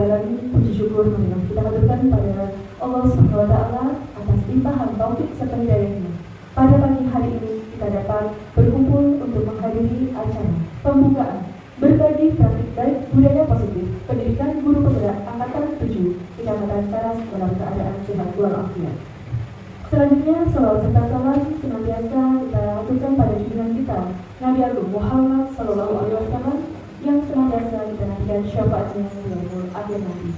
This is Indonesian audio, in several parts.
Alamin, puji syukur marilah kita haturkan pada Allah Subhanahu wa Ta'ala atas limpahan taufik serta hidayahnya. Pada pagi hari ini kita dapat berkumpul untuk menghadiri acara pembukaan berbagi praktik baik budaya positif pendidikan guru penggerak angkatan 7 Kecamatan Taras dalam keadaan sehat walafiat. Selanjutnya, salawat serta salam senantiasa kita haturkan pada junjungan kita Nabi Agung Muhammad Sallallahu Alaihi Wasallam yang senantiasa kita nantikan syafaatnya di yaumul akhir nanti.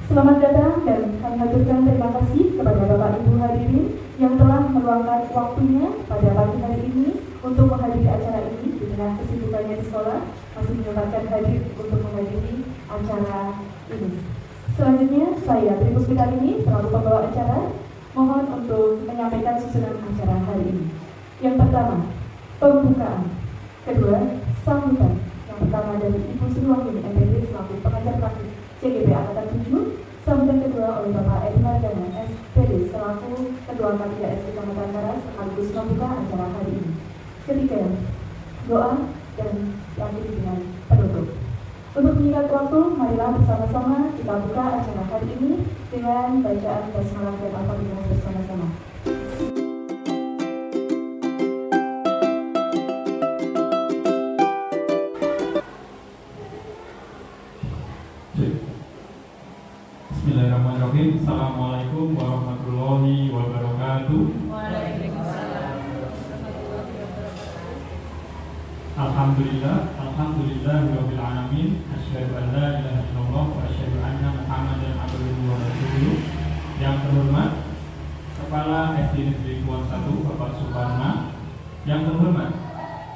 Selamat datang dan kami haturkan terima kasih kepada Bapak Ibu hadirin yang telah meluangkan waktunya pada pagi hari ini untuk menghadiri acara ini di tengah kesibukannya di sekolah, masih menyempatkan hadir untuk menghadiri acara ini. Selanjutnya, saya Tri Puspita ini selaku pembawa acara, mohon untuk menyampaikan susunan acara hari ini. Yang pertama, pembukaan. Kedua, sambutan. Yang pertama dari Ibu Sri Wahyuni MPD selaku pengajar praktik CGP Angkatan 7. Sambutan kedua oleh Bapak Edi Mardana SPD selaku Ketua K3S Kecamatan Taras sekaligus membuka acara hari ini. Ketiga, doa dan yang dengan penutup. Untuk menyingkat waktu, marilah bersama-sama kita buka acara hari ini dengan bacaan basmalah dan Al-Fatihah bersama-sama. Bismillahirrahmanirrahim. Assalamualaikum warahmatullahi wabarakatuh. Waalaikumsalam. Alhamdulillahirabbil alamin. Asyhadu an la ilaha illallah wa asyhadu anna Muhammadan abduhu wa rasuluh. Yang terhormat Kepala SD Negeri Kuon 1 Bapak Suparna. Yang terhormat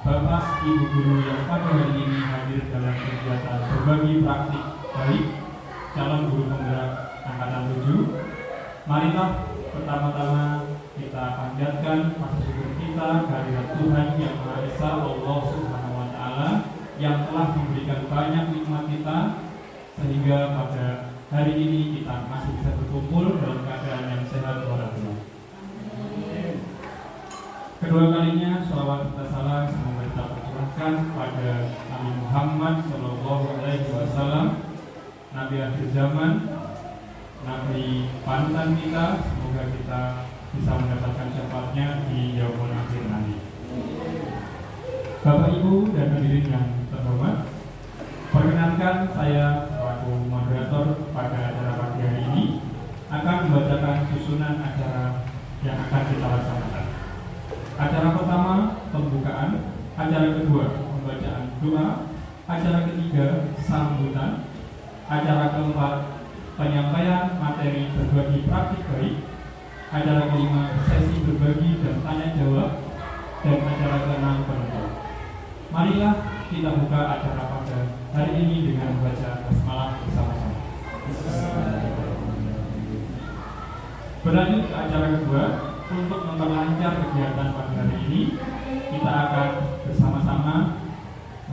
Bapak Ibu guru yang pada hari ini hadir dalam kegiatan berbagi praktik baik calon guru penggerak angkatan 7. Marilah pertama-tama kita panjatkan rasa syukur kita kehadirat Tuhan yang Maha Esa, Allah Subhanahu wa Ta'ala, yang telah memberikan banyak nikmat kita sehingga pada hari ini kita masih bisa berkumpul dalam keadaan yang sehat walafiat. Kedua kalinya sholawat serta salam semoga kita percurahkan pada Nabi Muhammad Sallallahu Alaihi Wasallam, Nabi akhir zaman, Nabi panutan kita. Semoga kita bisa mendapatkan syafaatnya di yaumul akhir nanti. Bapak Ibu dan hadirin yang terhormat, perkenankan saya selaku moderator pada acara pagi hari ini akan membacakan susunan acara yang akan kita laksanakan. Acara pertama pembukaan, acara kedua pembacaan doa, acara ketiga sambutan, acara keempat penyampaian materi berbagi praktik baik, acara kelima sesi berbagi dan tanya jawab, dan acara keenam penutup. Marilah kita buka acara pada hari ini dengan membaca basmalah bersama-sama. Berlanjut ke acara kedua, untuk memperlancar kegiatan pada hari ini, kita akan bersama-sama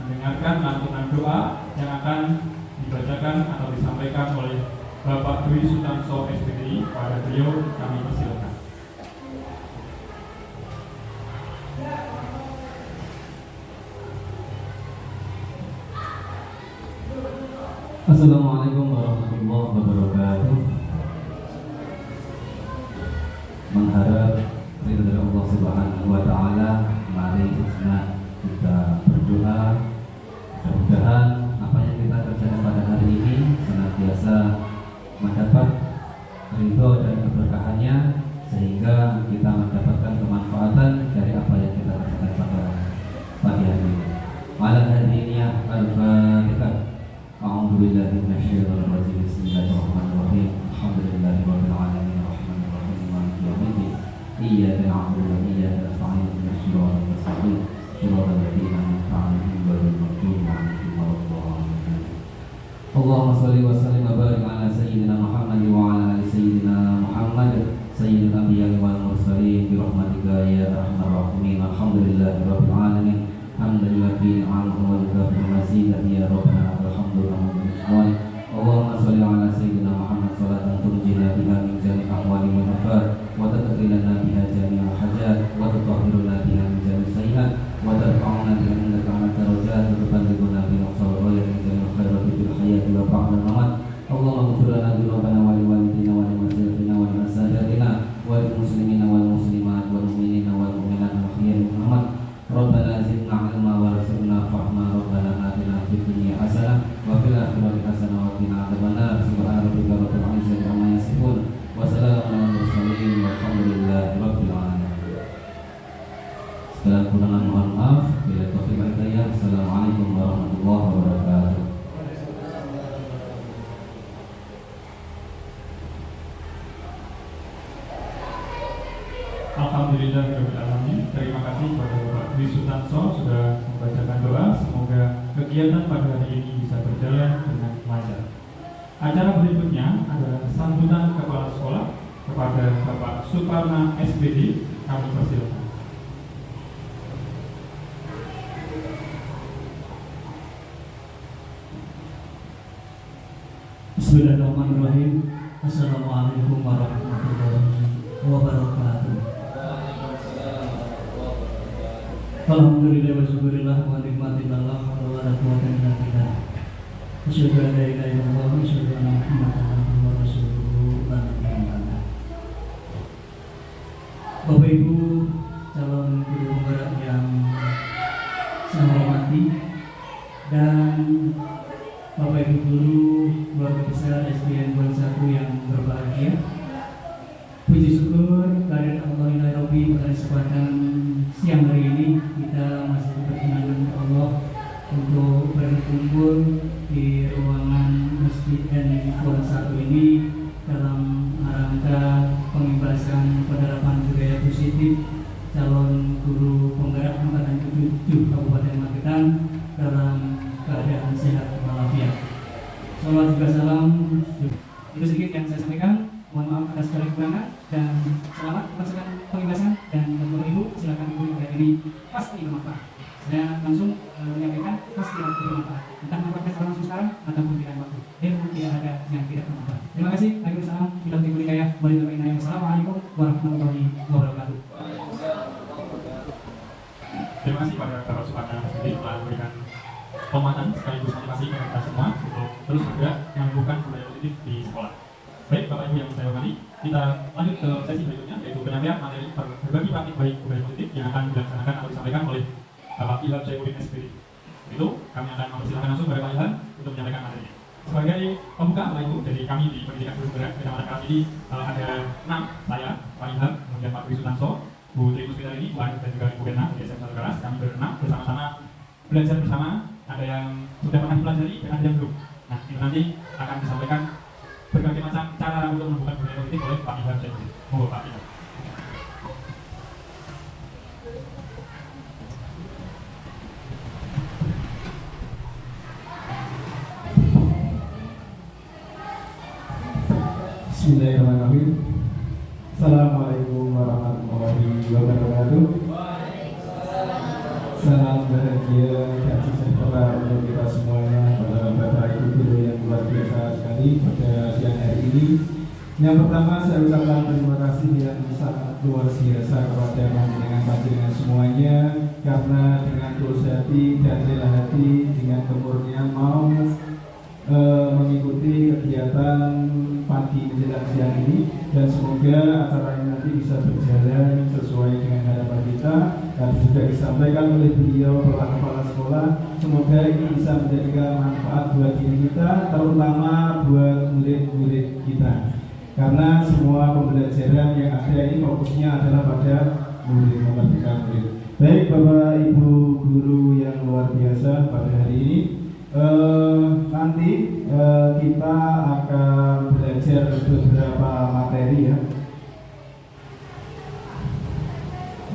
mendengarkan lantunan doa yang akan dibacakan atau disampaikan oleh Bapak Dwi Sutanso SPDI. Pada beliau kami persilakan. Assalamualaikum warahmatullahi wabarakatuh. Mengharap ridho dari Allah Subhanahu wa Ta'ala, mari kita berdoa. Mudah-mudahan apa yang kita kerjakan pada hari ini senantiasa mendapat ridho dan keberkahannya, sehingga kita mendapatkan kemanfaatan dari apa yang kita kerjakan pada pagi hari ini. Malam hari ini Al-Fatihah. A'udzubillahi minasyaitonir rajim. Bismillahirrahmanirrahim. Alhamdulillahirabbil alamin arrahmanirrahim maliki yaumiddin. Iyyaka na'budu wa iyyaka nasta'in ihdinas siratal mustaqim siratal ladzina an'amta 'alaihim ghairil maghdubi 'alaihim waladdallin. Allahumma shalli wa sallim wa barik ala sayyidina Muhammad wa ala ali sayyidina Muhammad sayyidil anbiya'i wal mursalin bi rahmatika ya arhamar rahimin. Alhamdulillahirabbil alamin. Alhamdulillah fi ni'amihi wa bi mazidihi ya rabbana alhamdulillah. Allahumma shalli ala sayyidina Muhammad salatan tunjina biha min jami'i ahwali wal afat wa tatqilana biha jami'al hajat wa tutahhiruna biha min jami'i sayyi'at wa tarfa'una biha indaka 'ala darajat wa tuballighuna biha aqsal ghayat min jami'il khairati fil hayati hamadal mamat. Allahumma ighfir lana dzunubana wa liwalidina wa limasyikhina wa limasadatina wa lil muslimina wal muslimat wal mu'minina wal mu'minat al-ahya'i Muhammad. Rabbana zidna 'ilma warzuqna fahma. Rabbana atina fid dunya hasanah wa fil akhirati hasanah wa qina adzabannar. Subhana rabbika rabbil izzati amma yasifun wa salamun 'alal mursalin walhamdulillahi rabbil alamin. Segala kekurangan mohon maaf. Bila taufik wal hidayah. Assalamualaikum warahmatullahi wabarakatuh. Alhamdulillahirrahmanirrahim. Terima kasih kepada Bapak Dwi Sutanso sudah membacakan doa. Semoga kegiatan pada hari ini bisa berjalan dengan lancar. Acara berikutnya adalah sambutan kepala sekolah kepada Bapak Suparna SPD. Kami persilakan. Bismillahirrahmanirrahim. Assalamualaikum warahmatullahi wabarakatuh. Alhamdulillah wa syukurillah wa nikmatillah wa la quwwata illa billah. Asyhadu an la ilaha illallah wa asyhadu anna Muhammadan abduhu wa rasuluhu. Bapak Ibu calon guru penggerak yang saya hormati dan Bapak Ibu guru keluarga besar SDN 1 yang berbahagia. Puji syukur kehadirat Allah Rabbi pada kesempatan siang hari ini kita masih diperkenankan Allah untuk berkumpul di ruangan Masjid SDN 1 ini dalam rangka pengibasan penerapan budaya positif calon guru penggerak angkatan 7 Kabupaten Magetan dalam keadaan sehat walafiat. Salam juga salam. Itu sedikit yang saya sampaikan. Mohon maaf atas segala kekurangan dan selamat melaksanakan pengibasan. Dan Bapak Ibu silakan Ibu yang ini pasti bermanfaat. Saya langsung menyampaikan pasti bermanfaat. Entah mendapatkan langsung sekarang ataupun di lain waktu. Dan tidak ada yang tidak bermanfaat. Terima kasih. Waalaikumsalam. Bila timbul hidayah. Wassalamualaikum warahmatullahi wabarakatuh. Terima kasih pada Bapak Suparna SPD telah memberikan penguatan sekaligus motivasi kepada kita semua untuk terus bergerak menumbuhkan budaya positif di sekolah. Baik Bapak Ibu yang saya hormati, kita lanjut ke sesi berikutnya, yaitu penyampaian materi berbagi praktik baik budaya positif yang akan dilaksanakan atau disampaikan oleh Bapak Ilham Syaifuddin SPD. Itu kami akan mempersilahkan langsung kepada Pak Ilham untuk menyampaikan materinya. Sebagai pembuka Bapak Ibu, jadi kami di Pendidikan Guru Bergerak Kecamatan Keras ini ada 6, saya, Pak Ilham, kemudian Pak Dwi Sutanso, Bu Tri Puspita ini, Bu Anis dan juga Ibu Bena di SMA 1 Keras. Kami berenam bersama-sama belajar bersama. Ada yang sudah pernah dipelajari dan ada yang belum. Nah, itu nanti akan disampaikan berbagai macam cara untuk menumbuhkan budaya positif oleh Pak Ilham Syaifuddin. Monggo Pak Ilham. Bismillahirrahmanirrahim. Assalamualaikum warahmatullahi wabarakatuh. Salam bahagia dan sejahtera untuk kita semuanya, pada Bapak Ibu guru yang luar biasa sekali pada siang hari ini. Yang pertama saya ucapkan terima kasih yang sangat luar biasa kepada panjenengan semuanya, karena dengan tulus hati dan rela hati dengan kemurnian mau mengikuti kegiatan pagi menjelang siang ini, dan semoga acara ini nanti bisa berjalan sesuai dengan harapan kita. Dan juga disampaikan oleh beliau Bapak Kepala Sekolah, semoga ini bisa menjadikan manfaat buat diri kita, terutama buat murid-murid kita, karena semua pembelajaran yang ada ini fokusnya adalah pada murid, memerdekakan murid. Baik Bapak Ibu guru yang luar biasa, pada hari ini nanti kita akan belajar beberapa materi ya.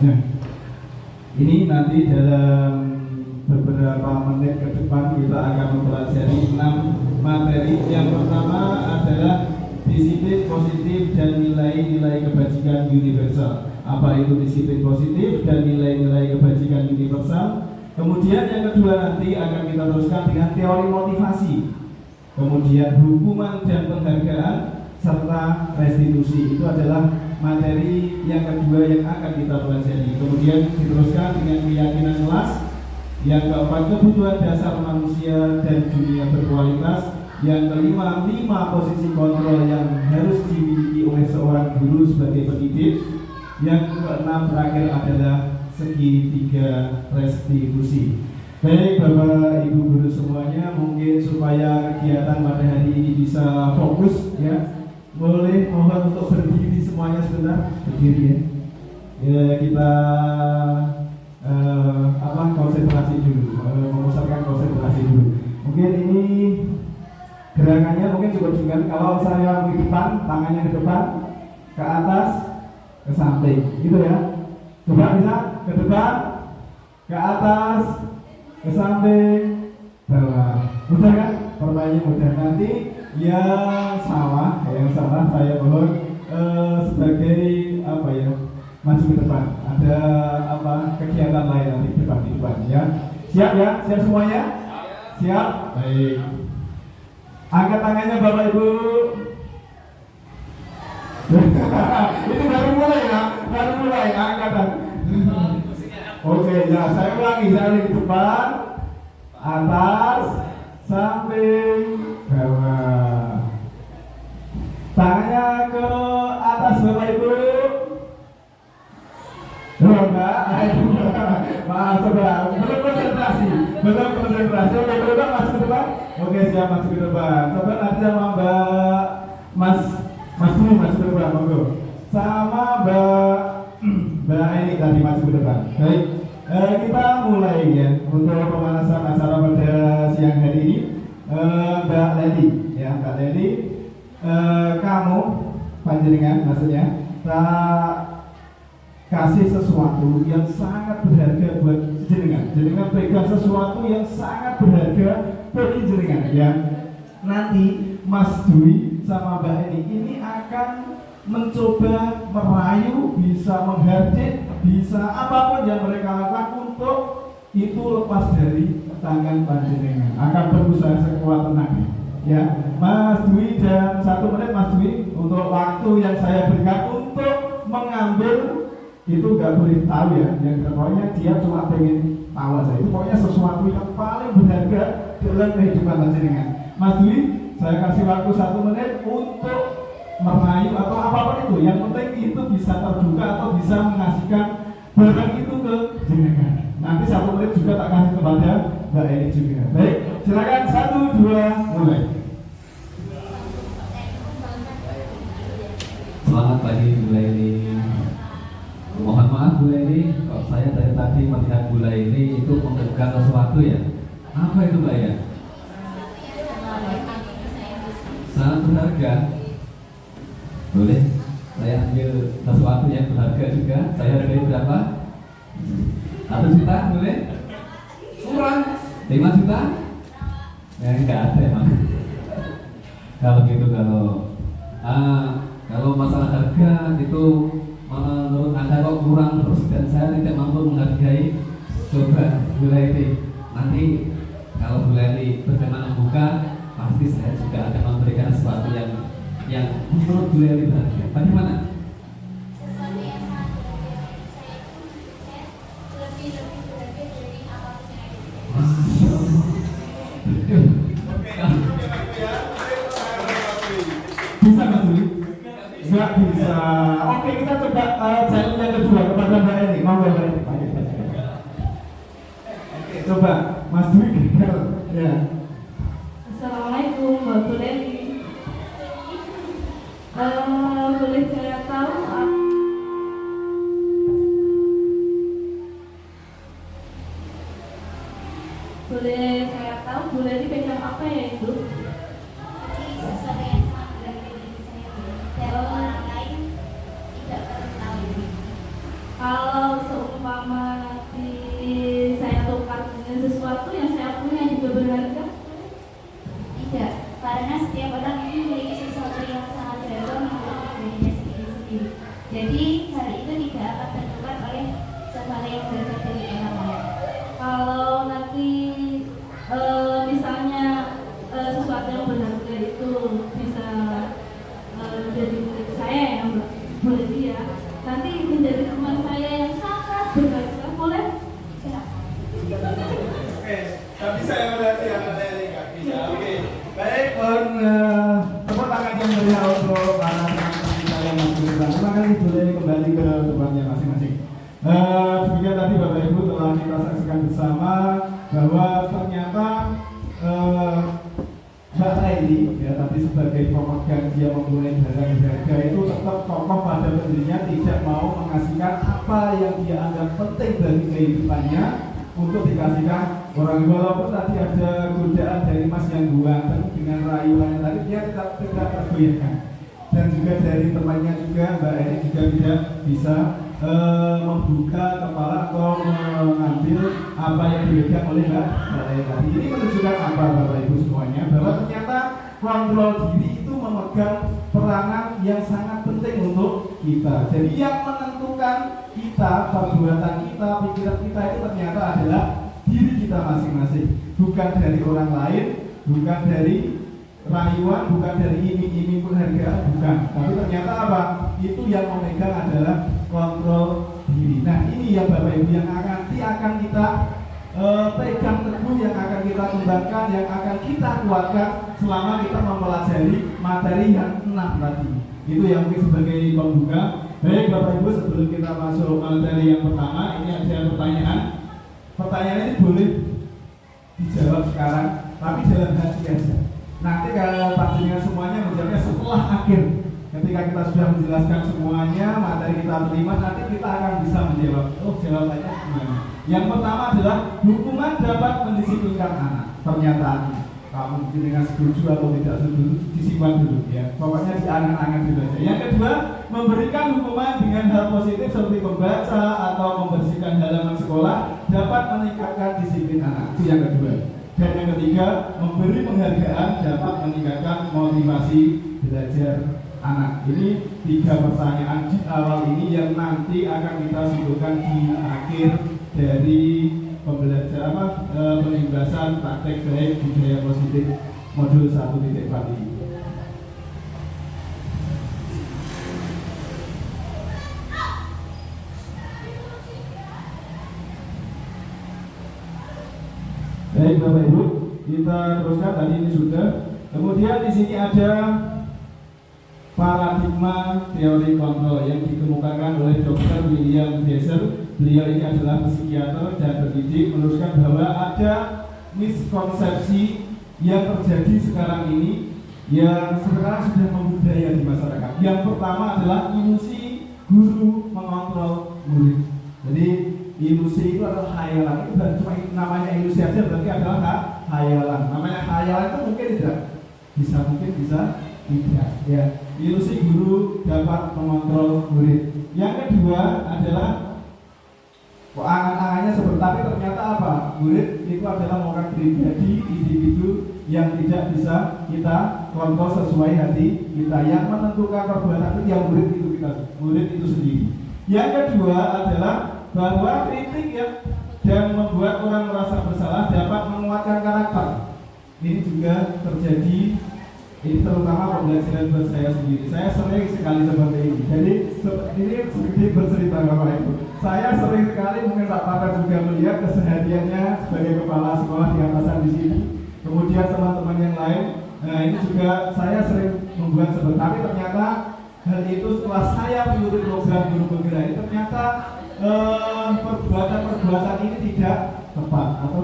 Nah, ini nanti dalam beberapa menit ke depan kita akan mempelajari 6 materi. Yang pertama adalah disiplin positif dan nilai-nilai kebajikan universal. Apa itu disiplin positif dan nilai-nilai kebajikan universal? Kemudian yang kedua nanti akan kita teruskan dengan teori motivasi. Kemudian hukuman dan penghargaan serta restitusi. Itu adalah materi yang kedua yang akan kita pelajari. Kemudian diteruskan dengan keyakinan kelas. Yang keempat, kebutuhan dasar manusia dan dunia berkualitas. Yang kelima, 5 posisi kontrol yang harus dimiliki oleh seorang guru sebagai pendidik. Yang keenam terakhir adalah segitiga restitusi. Baik Bapak Ibu guru semuanya, mungkin supaya kegiatan pada hari ini bisa fokus ya, boleh mohon untuk berdiri semuanya sebentar, berdiri ya. Ya kita konsentrasi dulu, memusatkan konsentrasi dulu. Mungkin ini gerakannya mungkin cukup singkat. Kalau saya ke depan, tangannya ke depan, ke atas, ke samping, gitu ya. Coba bisa ke depan, ke atas, ke samping, bawah. Mudah kan? Pertanyaannya mudah. Nanti yang salah saya mohon sebagai apa ya, maju ke depan. Ada kegiatan lain nanti di depan ya. Siap ya? Siap semuanya? Siap? Baik. Angkat tangannya Bapak Ibu. Itu baru mulai angkatan. Oke, ya saya ulangi ke depan, atas, samping, bawah. Tangannya ke atas Bapak Ibu. Enggak, maaf saudara, belum konsentrasi. Oke, coba masuk ke depan. Oke, siap masuk ke depan. Coba nanti sama Mas Dwi masuk ke depan, monggo. Sama Mbak ini tadi masuk ke depan. Baik, kita mulai ya untuk pemanasan acara pada siang hari ini. Mbak Leli, ya Mbak Leli, kamu panjenengan maksudnya kasih sesuatu yang sangat berharga buat jenengan. Jenengan pegang sesuatu yang sangat berharga bagi jenengan ya. Nanti Mas Dwi sama Mbak ini akan mencoba merayu, bisa menghardik, bisa apapun yang mereka lakukan untuk itu lepas dari tangan panjenengan. Akan berusaha sekuat tenaga ya. Mas Dwi dan 1 menit Mas Dwi untuk waktu yang saya berikan untuk mengambil. Itu nggak boleh tahu ya, yang pokoknya dia cuma pengen tahu aja. Itu pokoknya sesuatu yang paling berharga dalam kehidupan panjenengan. Mas Dwi, saya kasih waktu 1 menit untuk merayu atau apapun itu. Yang penting itu bisa terbuka atau bisa mengasihkan barang itu ke jenengan. Nanti 1 menit juga tak kasih kepada Mbak Eni juga. Baik, silakan 1, 2, mulai. Selamat pagi Bu Leni. Mohon maaf Bu Leni, kok saya dari tadi melihat Bu Leni itu memegang sesuatu ya. Apa itu Mbak ya? Sangat berharga. Boleh saya ambil sesuatu yang berharga juga. Saya hargai berapa? 1 juta boleh? Kurang 5 juta? Ya enggak ada emang. Kalau gitu kalau masalah harga itu menurut Anda kok kurang terus dan saya tidak mampu menghargai. Coba Bu Leni, nanti kalau Bu Leni berkenan membuka, pasti saya juga akan memberikan sesuatu yang menurut Bu Leni berharga. Bagaimana? Sesuatu yang sangat lebih berharga dari apapun yang ada di Masya Allah. Bisa Mas Dwi? Nggak bisa. Oke, kita coba challenge yang kedua kepada Mbak Eni. Mau Mbak Eni? Oke, coba Mas Dwi gagal. Ya. Assalamualaikum Mbak Leli. Boleh saya tahu Bu Leli pegang apa ya itu? sesuatu yang sangat berharga bagi saya dan orang lain tidak perlu tahu. Kalau seumpama nanti saya tukar dengan sesuatu yang saya punya juga berharga? Tidak, karena setiap orang ini memiliki sesuatu yang sangat berharga menurut dirinya sendiri-sendiri. Jadi hal itu tidak akan tertukar oleh sesuatu yang berharga dari orang lain. Kalau nanti misalnya sesuatu yang berharga itu bisa jadi milik saya yang boleh dia, nanti menjadi teman saya yang sangat berharga, boleh? Ya. Oke, tapi saya berarti yang ada ini nggak bisa. Oke, baik. yang meriah untuk para teman-teman kita yang masih berada. Terima kasih, boleh kembali ke tempatnya masing-masing. Demikian tadi Bapak Ibu telah kita saksikan bersama bahwa ternyata Mbak Raili ya tadi sebagai pemegang dia mempunyai barang berharga itu tetap kokoh pada pendirinya, tidak mau mengasihkan apa yang dia anggap penting bagi kehidupannya untuk dikasihkan orang. Walaupun tadi ada godaan dari Mas yang buang dengan rayuannya tadi, dia tidak tergoyahkan. Dan juga dari temannya juga Mbak Eni juga tidak bisa membuka kepala atau mengambil apa yang dipegang oleh Mbak Eni tadi. Ini menunjukkan apa Bapak Ibu semuanya, bahwa ternyata kontrol diri itu memegang peranan yang sangat penting untuk kita. Jadi yang menentukan kita, perbuatan kita, pikiran kita itu ternyata adalah diri kita masing-masing, bukan dari orang lain, bukan dari rayuan, bukan dari iming-iming penghargaan, bukan. Tapi ternyata apa? Itu yang memegang adalah kontrol diri. Nah ini ya Bapak Ibu yang nanti akan kita pegang teguh, yang akan kita kembangkan, yang akan kita kuatkan selama kita mempelajari materi yang 6 tadi. Itu yang mungkin sebagai pembuka. Baik Bapak Ibu, sebelum kita masuk materi yang pertama, ini ada pertanyaan. Pertanyaan ini boleh dijawab sekarang, tapi dalam hati aja. Nanti kalau pastinya semuanya menjawabnya setelah akhir. Ketika kita sudah menjelaskan semuanya, materi kita terima, nanti kita akan bisa menjawab. Oh, jawabannya gimana? Yang pertama adalah hukuman dapat mendisiplinkan anak. Pernyataan kamu mungkin dengan setuju atau tidak setuju, disimpan dulu ya. Pokoknya diangan-angan dulu aja. Yang kedua, memberikan hukuman dengan hal positif seperti membaca atau membersihkan halaman sekolah dapat meningkatkan disiplin anak. Itu yang kedua. Dan yang ketiga, memberi penghargaan dapat meningkatkan motivasi belajar anak. Ini 3 pertanyaan di awal ini yang nanti akan kita simpulkan di akhir dari pembelajaran penugasan praktek baik budaya positif modul 1.4 ini. Baik Bapak Ibu, kita teruskan tadi ini sudah. Kemudian di sini ada paradigma teori kontrol yang dikemukakan oleh Dr. William Besser. Beliau ini adalah psikiater dan pendidik, meneruskan bahwa ada miskonsepsi yang terjadi sekarang ini yang sekarang sudah membudaya di masyarakat. Yang pertama adalah ilusi guru mengontrol murid. Jadi ilusi itu adalah khayalan. Itu bukan cuma namanya ilusi aja, berarti adalah khayalan. Namanya khayalan itu mungkin tidak bisa, mungkin bisa tidak ya. Ilusi guru dapat mengontrol murid. Yang kedua adalah angan-angannya seperti, tapi ternyata apa? Murid itu adalah orang pribadi, individu yang tidak bisa kita kontrol sesuai hati kita. Yang menentukan perbuatan itu yang murid itu kita, murid itu sendiri. Yang kedua adalah bahwa kritik ya dan membuat orang merasa bersalah dapat menguatkan karakter. Ini juga terjadi, ini terutama pembelajaran buat saya sendiri. Saya sering sekali seperti ini. Jadi ini sedikit bercerita Bapak Ibu. Saya sering sekali, mungkin Pak Papa juga melihat kesehariannya sebagai kepala sekolah di atasan di sini. Kemudian teman-teman yang lain, nah ini juga saya sering membuat seperti. Tapi ternyata hal itu setelah saya mengikuti program guru penggerak ini, ternyata perbuatan ini tidak tepat atau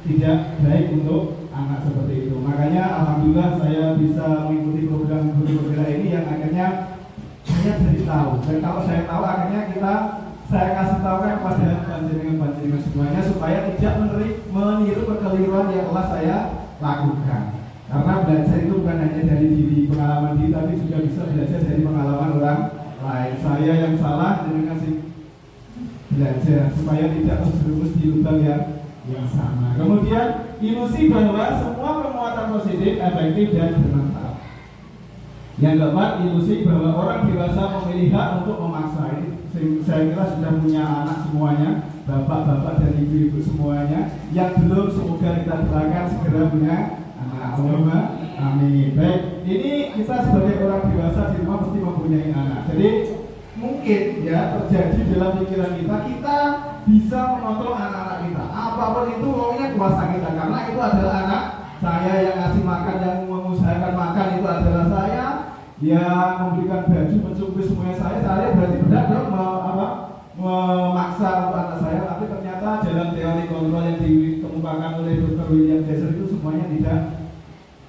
tidak baik untuk anak seperti itu. Makanya alhamdulillah saya bisa mengikuti program guru penggerak ini yang akhirnya saya jadi tahu. Dan kalau saya tahu akhirnya saya kasih tahu kepada panjenengan semuanya supaya tidak meniru kekeliruan yang telah saya lakukan. Karena belajar itu bukan hanya dari diri, pengalaman diri, tapi juga bisa belajar dari pengalaman orang lain. Saya yang salah dengan belajar supaya tidak terjerumus di lubang yang sama. Kemudian ilusi bahwa semua penguatan positif efektif dan bermanfaat. Yang keempat, ilusi bahwa orang dewasa memilih hak untuk memaksa. Ini saya kira sudah punya anak semuanya, bapak-bapak dan ibu-ibu semuanya. Yang belum, semoga kita doakan segera punya anak. Amin. Baik, ini kita sebagai orang dewasa di rumah mesti mempunyai anak. Jadi mungkin ya terjadi dalam pikiran kita bisa mengontrol anak-anak kita. Apapun itu pokoknya kuasa kita, karena itu adalah anak saya yang ngasih makan, yang mengusahakan makan itu adalah saya, yang memberikan baju mencukupkan semuanya saya berarti benar dong memaksa untuk anak saya, tapi ternyata dalam teori kontrol yang dikemukakan oleh Dr. William Jaser itu semuanya tidak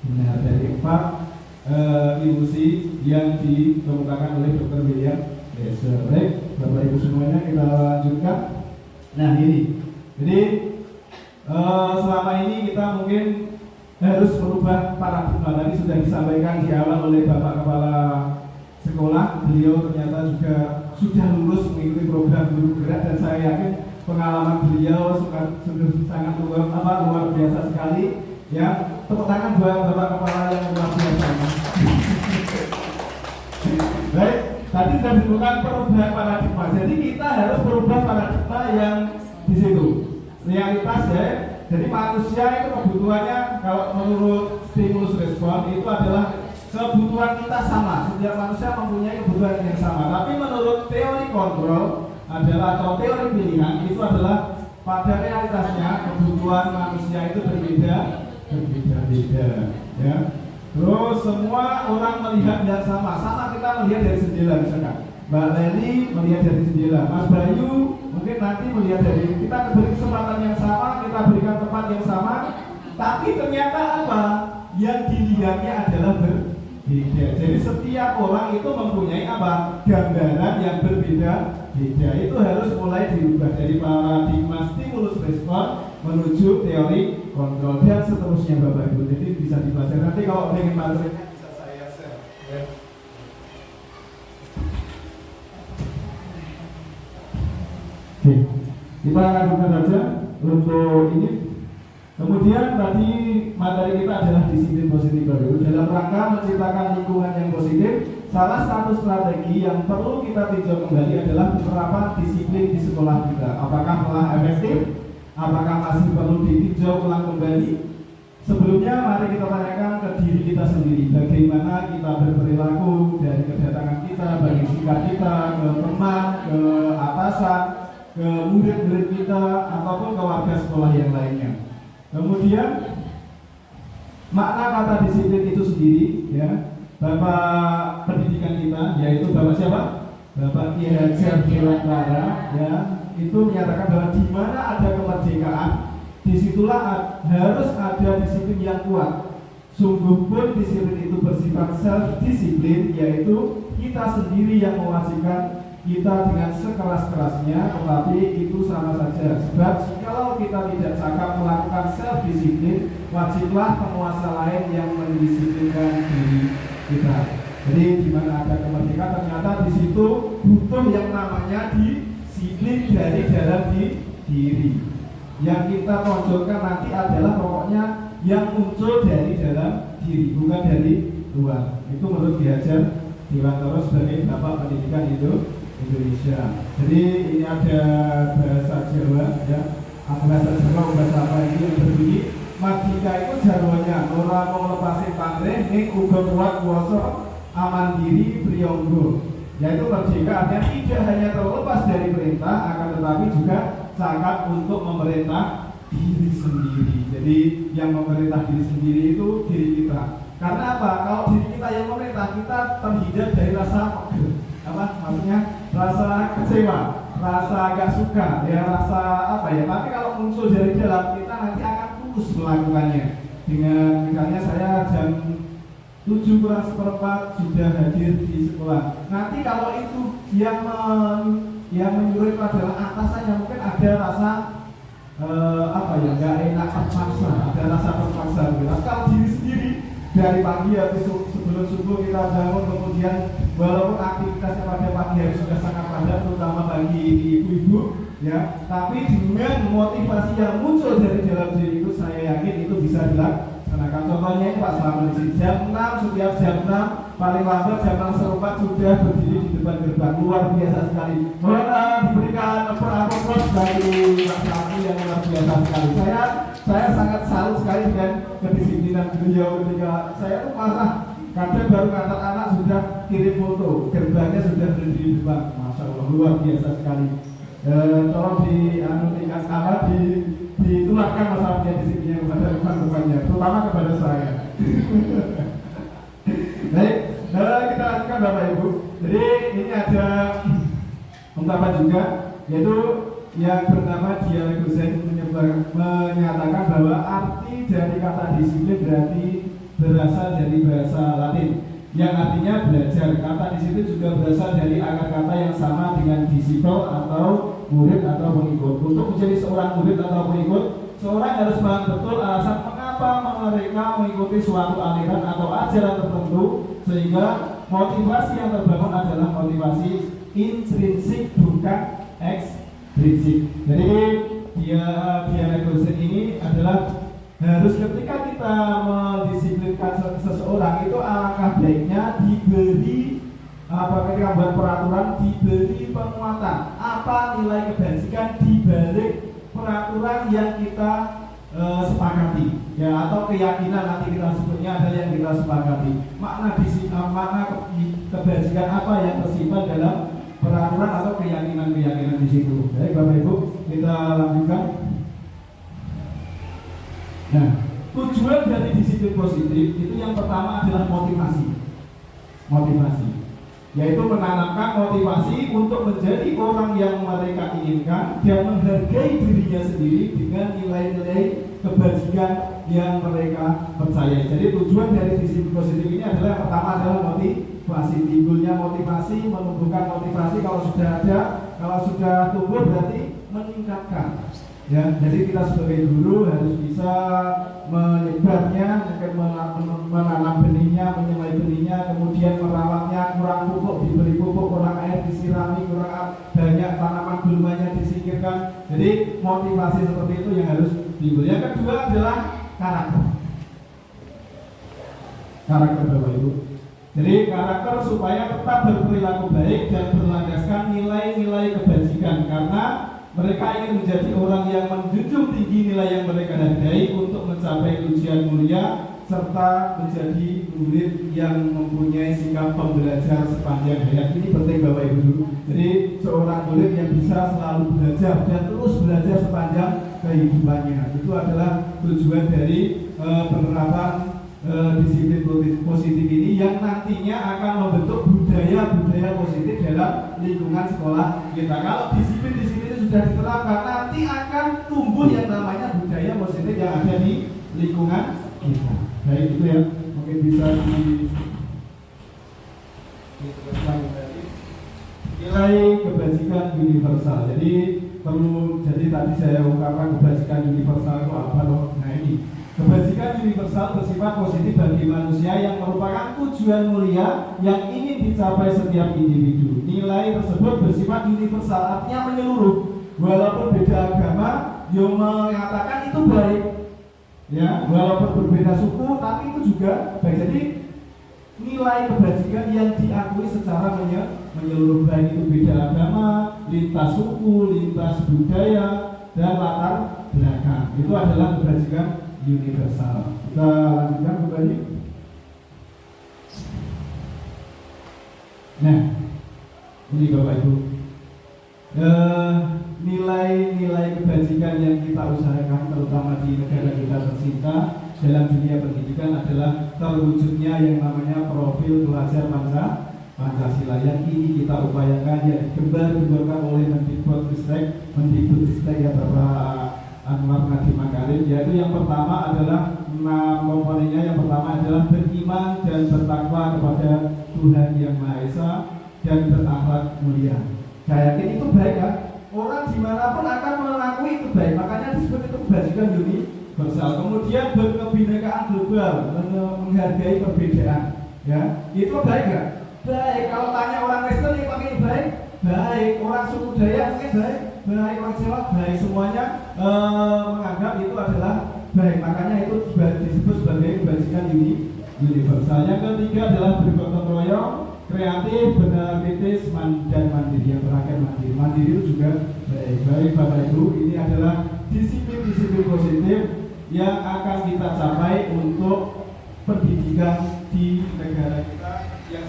benar. Dari 4 ilusi yang dikemukakan oleh Dr. William Jaser. Baik, Bapak Ibu semuanya, kita lanjutkan. Nah ini, jadi selama ini kita mungkin harus merubah paradigma. Tadi sudah disampaikan di awal oleh Bapak Kepala Sekolah. Beliau ternyata juga sudah lulus mengikuti program guru gerak, dan saya yakin pengalaman beliau sudah sangat luar biasa sekali. Ya, tepuk tangan buat Bapak Kepala yang luar biasa. Baik, tadi sudah disebutkan perubahan paradigma. Jadi kita harus merubah paradigma yang di situ. Realitas ya. Jadi manusia itu kebutuhannya, kalau menurut stimulus respon itu adalah kebutuhan kita sama. Setiap manusia mempunyai kebutuhan yang sama. Tapi menurut teori kontrol adalah, atau teori pilihan itu adalah, pada realitasnya kebutuhan manusia itu berbeda. Ya. Terus semua orang melihat yang sama kita melihat dari jendela misalkan. Mbak Leli melihat dari jendela, Mas Bayu mungkin nanti melihat dari, kita beri kesempatan yang sama, kita berikan tempat yang sama, tapi ternyata apa? Yang dilihatnya adalah berbeda. Jadi setiap orang itu mempunyai apa? Gambaran yang berbeda-beda. Itu harus mulai dirubah dari paradigma stimulus respon menuju teori kontrol dan seterusnya Bapak Ibu. Jadi bisa dibaca nanti, kalau ingin materinya bisa saya share. Ya. Oke, kita akan buka saja untuk ini. Kemudian tadi materi kita adalah disiplin positif baru. Dalam rangka menciptakan lingkungan yang positif, salah satu strategi yang perlu kita tinjau kembali adalah penerapan disiplin di sekolah kita. Apakah telah efektif? Apakah masih perlu ditinjau ulang kembali? Sebelumnya mari kita tanyakan ke diri kita sendiri, bagaimana kita berperilaku dari kedatangan kita, bagi sikap kita ke teman, ke atasan, ke murid-murid kita, ataupun ke warga sekolah yang lainnya. Kemudian makna kata disiplin itu sendiri, ya, Bapak pendidikan kita, yaitu Bapak siapa? Bapak Ki Hajar Dewantara, ya, itu menyatakan bahwa di mana ada kemerdekaan, disitulah harus ada disiplin yang kuat. Sungguh pun disiplin itu bersifat self-disiplin, yaitu kita sendiri yang mewajibkan kita dengan sekeras-kerasnya, tetapi itu sama saja. Sebab jikalau kita tidak cakap melakukan self-disiplin, wajiblah penguasa lain yang mendisiplinkan diri kita. Jadi di mana ada kemerdekaan, ternyata di situ butuh yang namanya disiplin dari dalam diri. Yang kita tonjolkan nanti adalah pokoknya yang muncul dari dalam diri, bukan dari luar. Itu menurut Ki Hajar Dewantara sebagai Bapak Pendidikan Indonesia. Jadi ini ada bahasa Jawa, ya. Bahasa Jawa, bahasa apa ini yang berbunyi Madika itu jarwonya ora mau lepasin pamrih ning uga kuat kuasa aman diri priyonggo. Yaitu merdeka artinya tidak hanya terlepas dari perintah, akan tetapi juga cakap untuk memerintah diri sendiri. Jadi yang memerintah diri sendiri itu diri kita. Karena apa? Kalau diri kita yang memerintah, kita terhindar dari rasa apa? Maksudnya rasa kecewa, rasa agak suka, ya rasa apa ya? Tapi kalau muncul dari dalam, kita nanti akan tulus melakukannya. Dengan misalnya saya jam 7:04 sudah hadir di sekolah. Nanti kalau itu yang menyuruh itu adalah atasannya, mungkin ada rasa apa ya, nggak enak, terpaksa, ada rasa terpaksa. Kalau diri sendiri dari pagi habis sebelum subuh kita bangun, kemudian walaupun aktivitasnya pada pagi hari sudah sangat padat, terutama bagi ibu-ibu, ya, tapi dengan motivasi yang muncul dari dalam diri itu, saya yakin itu bisa dilakukan. Contohnya ini Pak Selamat di jam 6, setiap jam 6 paling lambat jam 6:04 sudah berdiri di depan gerbang. Luar biasa sekali. Mohon diberikan aplaus bagi Pak Selamat yang luar biasa sekali. Saya sangat salut sekali dengan kedisiplinan beliau ketika saya tuh malah kadang baru ngantar anak sudah kirim foto, gerbangnya sudah berdiri di depan. Masya Allah, luar biasa sekali. Tolong ditularkan masalahnya di sini kepada teman-temannya, terutama kepada saya. Baik, kita lanjutkan Bapak Ibu. Jadi ini ada ungkapan juga, yaitu yang bernama Dialegosen menyatakan bahwa arti dari kata disiplin berarti berasal dari bahasa Latin yang artinya belajar. Kata di situ juga berasal dari akar kata yang sama dengan disiple atau murid atau pengikut. Untuk menjadi seorang murid atau pengikut, seorang harus paham betul alasan mengapa mereka mengikuti suatu aliran atau ajaran tertentu, sehingga motivasi yang terbangun adalah motivasi intrinsik bukan ekstrinsik. Jadi Dialegosen ini adalah harus ketika kita mendisiplinkan seseorang itu alangkah baiknya diberi ketika buat peraturan diberi penguatan apa nilai kebajikan di balik peraturan yang kita sepakati ya, atau keyakinan nanti kita sebutnya ada yang kita sepakati, makna kebajikan apa yang tersimpan dalam peraturan atau keyakinan di situ. Baik Bapak Ibu, kita lanjutkan. Nah, tujuan dari disiplin positif itu yang pertama adalah motivasi, yaitu menanamkan motivasi untuk menjadi orang yang mereka inginkan dan menghargai dirinya sendiri dengan nilai-nilai kebajikan yang mereka percayai. Jadi tujuan dari disiplin positif ini adalah yang pertama adalah motivasi, timbulnya motivasi, menumbuhkan motivasi. Kalau sudah ada, kalau sudah tumbuh berarti meningkatkan. Ya, jadi kita sebagai guru harus bisa menyebarnya, menanam benihnya, menyemai benihnya, kemudian merawatnya, kurang pupuk diberi pupuk, kurang air disirami, kurang banyak tanaman gulmanya disingkirkan. Jadi motivasi seperti itu yang harus timbul. Yang kedua adalah karakter Bapak Ibu. Jadi karakter supaya tetap berperilaku baik dan berlandaskan nilai-nilai kebajikan, karena mereka ingin menjadi orang yang menjunjung tinggi nilai yang mereka hargai untuk mencapai tujuan mulia serta menjadi murid yang mempunyai sikap pembelajar sepanjang hayat. Ini penting Bapak Ibu. Jadi seorang murid yang bisa selalu belajar dan terus belajar sepanjang kehidupannya. Itu adalah tujuan dari penerapan disiplin positif ini yang nantinya akan membentuk budaya positif dalam lingkungan sekolah kita. Kalau disiplin di sini sudah diterapkan, nanti akan tumbuh yang namanya budaya positif yang ada di lingkungan kita. Baik, itu ya mungkin bisa diteruskan tadi. Nilai kebajikan universal. Jadi tadi saya ungkapkan kebajikan universal itu apa loh? Nah ini kebajikan universal bersifat positif bagi manusia yang merupakan tujuan mulia yang ingin dicapai setiap individu. Nilai tersebut bersifat universal, artinya menyeluruh. Walaupun beda agama, yang mengatakan itu baik. Ya, walaupun berbeda suku, tapi itu juga baik. Jadi nilai kebajikan yang diakui secara menyeluruh, baik itu beda agama, lintas suku, lintas budaya, dan latar belakang. Itu adalah kebajikan universal. Kita lanjutkan kembali. Nah, ini Bapak Ibu, nilai-nilai kebajikan yang kita usahakan terutama di negara kita tercinta dalam dunia pendidikan adalah terwujudnya yang namanya profil pelajar Pancasila yang ini kita upayakan, yang digembar-gemborkan oleh Mendikbudristek ya Bapak Anwar Nadiem Makarim, yaitu yang pertama adalah komponennya. Yang pertama adalah beriman dan bertakwa kepada Tuhan Yang Maha Esa dan berakhlak mulia. Saya yakin itu baik kan? Orang dimanapun akan mengakui itu baik, makanya disebut itu kebajikan universal. Kemudian berkebinekaan global, menghargai perbedaan. Ya, itu baik kan? Baik. Kalau tanya orang Kristen yang pakai baik, baik. Orang suku Dayak mungkin baik, baik. Orang Jawa baik. Semuanya menganggap itu adalah baik. Makanya itu disebut sebagai kebajikan universal. Yang ketiga adalah bergotong royong, kreatif, benar kritis, dan mandiri. Yang terakhir mandiri. Mandiri itu juga baik. Baik Bapak Ibu, ini adalah disiplin-disiplin positif yang akan kita capai untuk pendidikan di negara kita yang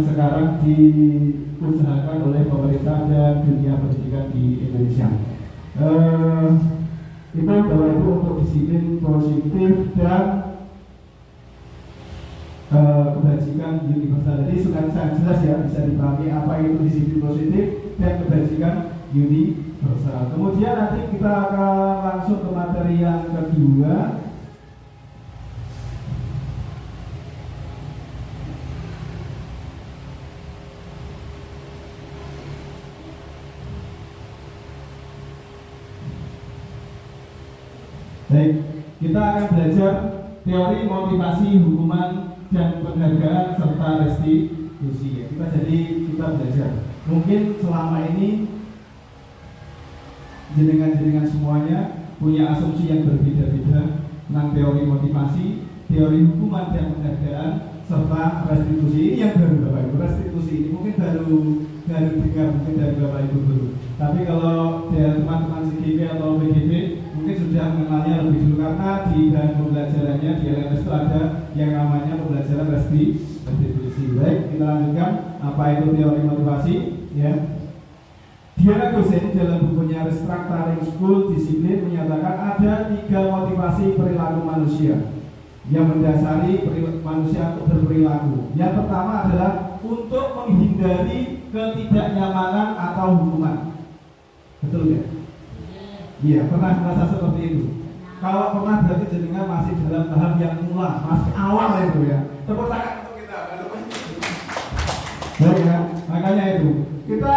sekarang diusahakan oleh pemerintah dan dunia pendidikan di Indonesia. Itu Bapak Ibu untuk disiplin positif dan kebajikan universal. Jadi sudah sangat jelas ya, bisa dipahami apa itu disiplin positif dan kebajikan universal. Kemudian nanti kita akan langsung ke materi yang kedua. Baik, kita akan belajar teori motivasi, hukuman, dan penghargaan serta restitusi. Kita belajar. Mungkin selama ini jenengan semuanya punya asumsi yang berbeda-beda tentang teori motivasi, teori hukuman dan penghargaan serta restitusi. Ini yang baru Bapak Ibu, restitusi ini mungkin baru dengar mungkin dari Bapak Ibu dulu. Tapi kalau dari teman-teman CGP atau PGP mungkin sudah mengenalnya lebih dulu, karena di bahan pembelajarannya di LMS itu ada yang namanya pembelajaran restitusi. Baik, kita lanjutkan. Apa itu teori motivasi? Ya. Diana Gosen dalam bukunya Restructuring School Discipline menyatakan ada 3 motivasi perilaku manusia yang mendasari manusia untuk berperilaku. Yang pertama adalah untuk menghindari ketidaknyamanan atau hukuman. Betul ya? Iya, pernah merasa seperti itu. Kalau pernah berarti jenengan masih dalam tahap yang mula, masih awal itu ya. Tepuk tangan untuk kita. Baik ya, makanya itu kita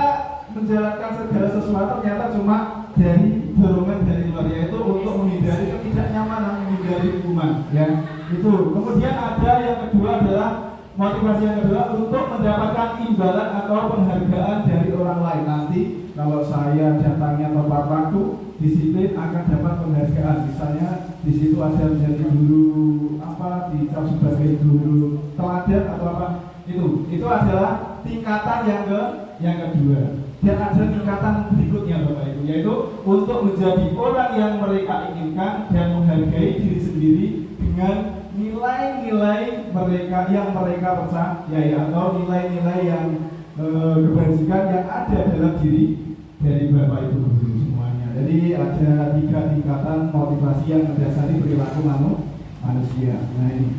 menjalankan segala sesuatu ternyata cuma dari dorongan dari luar, yaitu untuk menghindari ketidaknyamanan, menghindari hukuman. Ya, itu. Kemudian ada yang kedua adalah motivasi yang kedua untuk mendapatkan imbalan atau penghargaan dari orang lain. Nanti kalau saya datangnya tepat waktu, disiplin, akan dapat penghargaan. Misalnya di situ ada menjadi guru apa, dicap sebagai guru teladan atau apa, itu adalah tingkatan yang kedua. Dan ada tingkatan berikutnya Bapak Ibu, yaitu untuk menjadi orang yang mereka inginkan dan menghargai diri sendiri dengan nilai-nilai mereka yang mereka percayai, atau nilai-nilai yang kebajikan yang ada dalam diri dari Bapak Ibu guru semuanya. Jadi ada 3 tingkatan motivasi yang mendasari perilaku manusia. Nah ini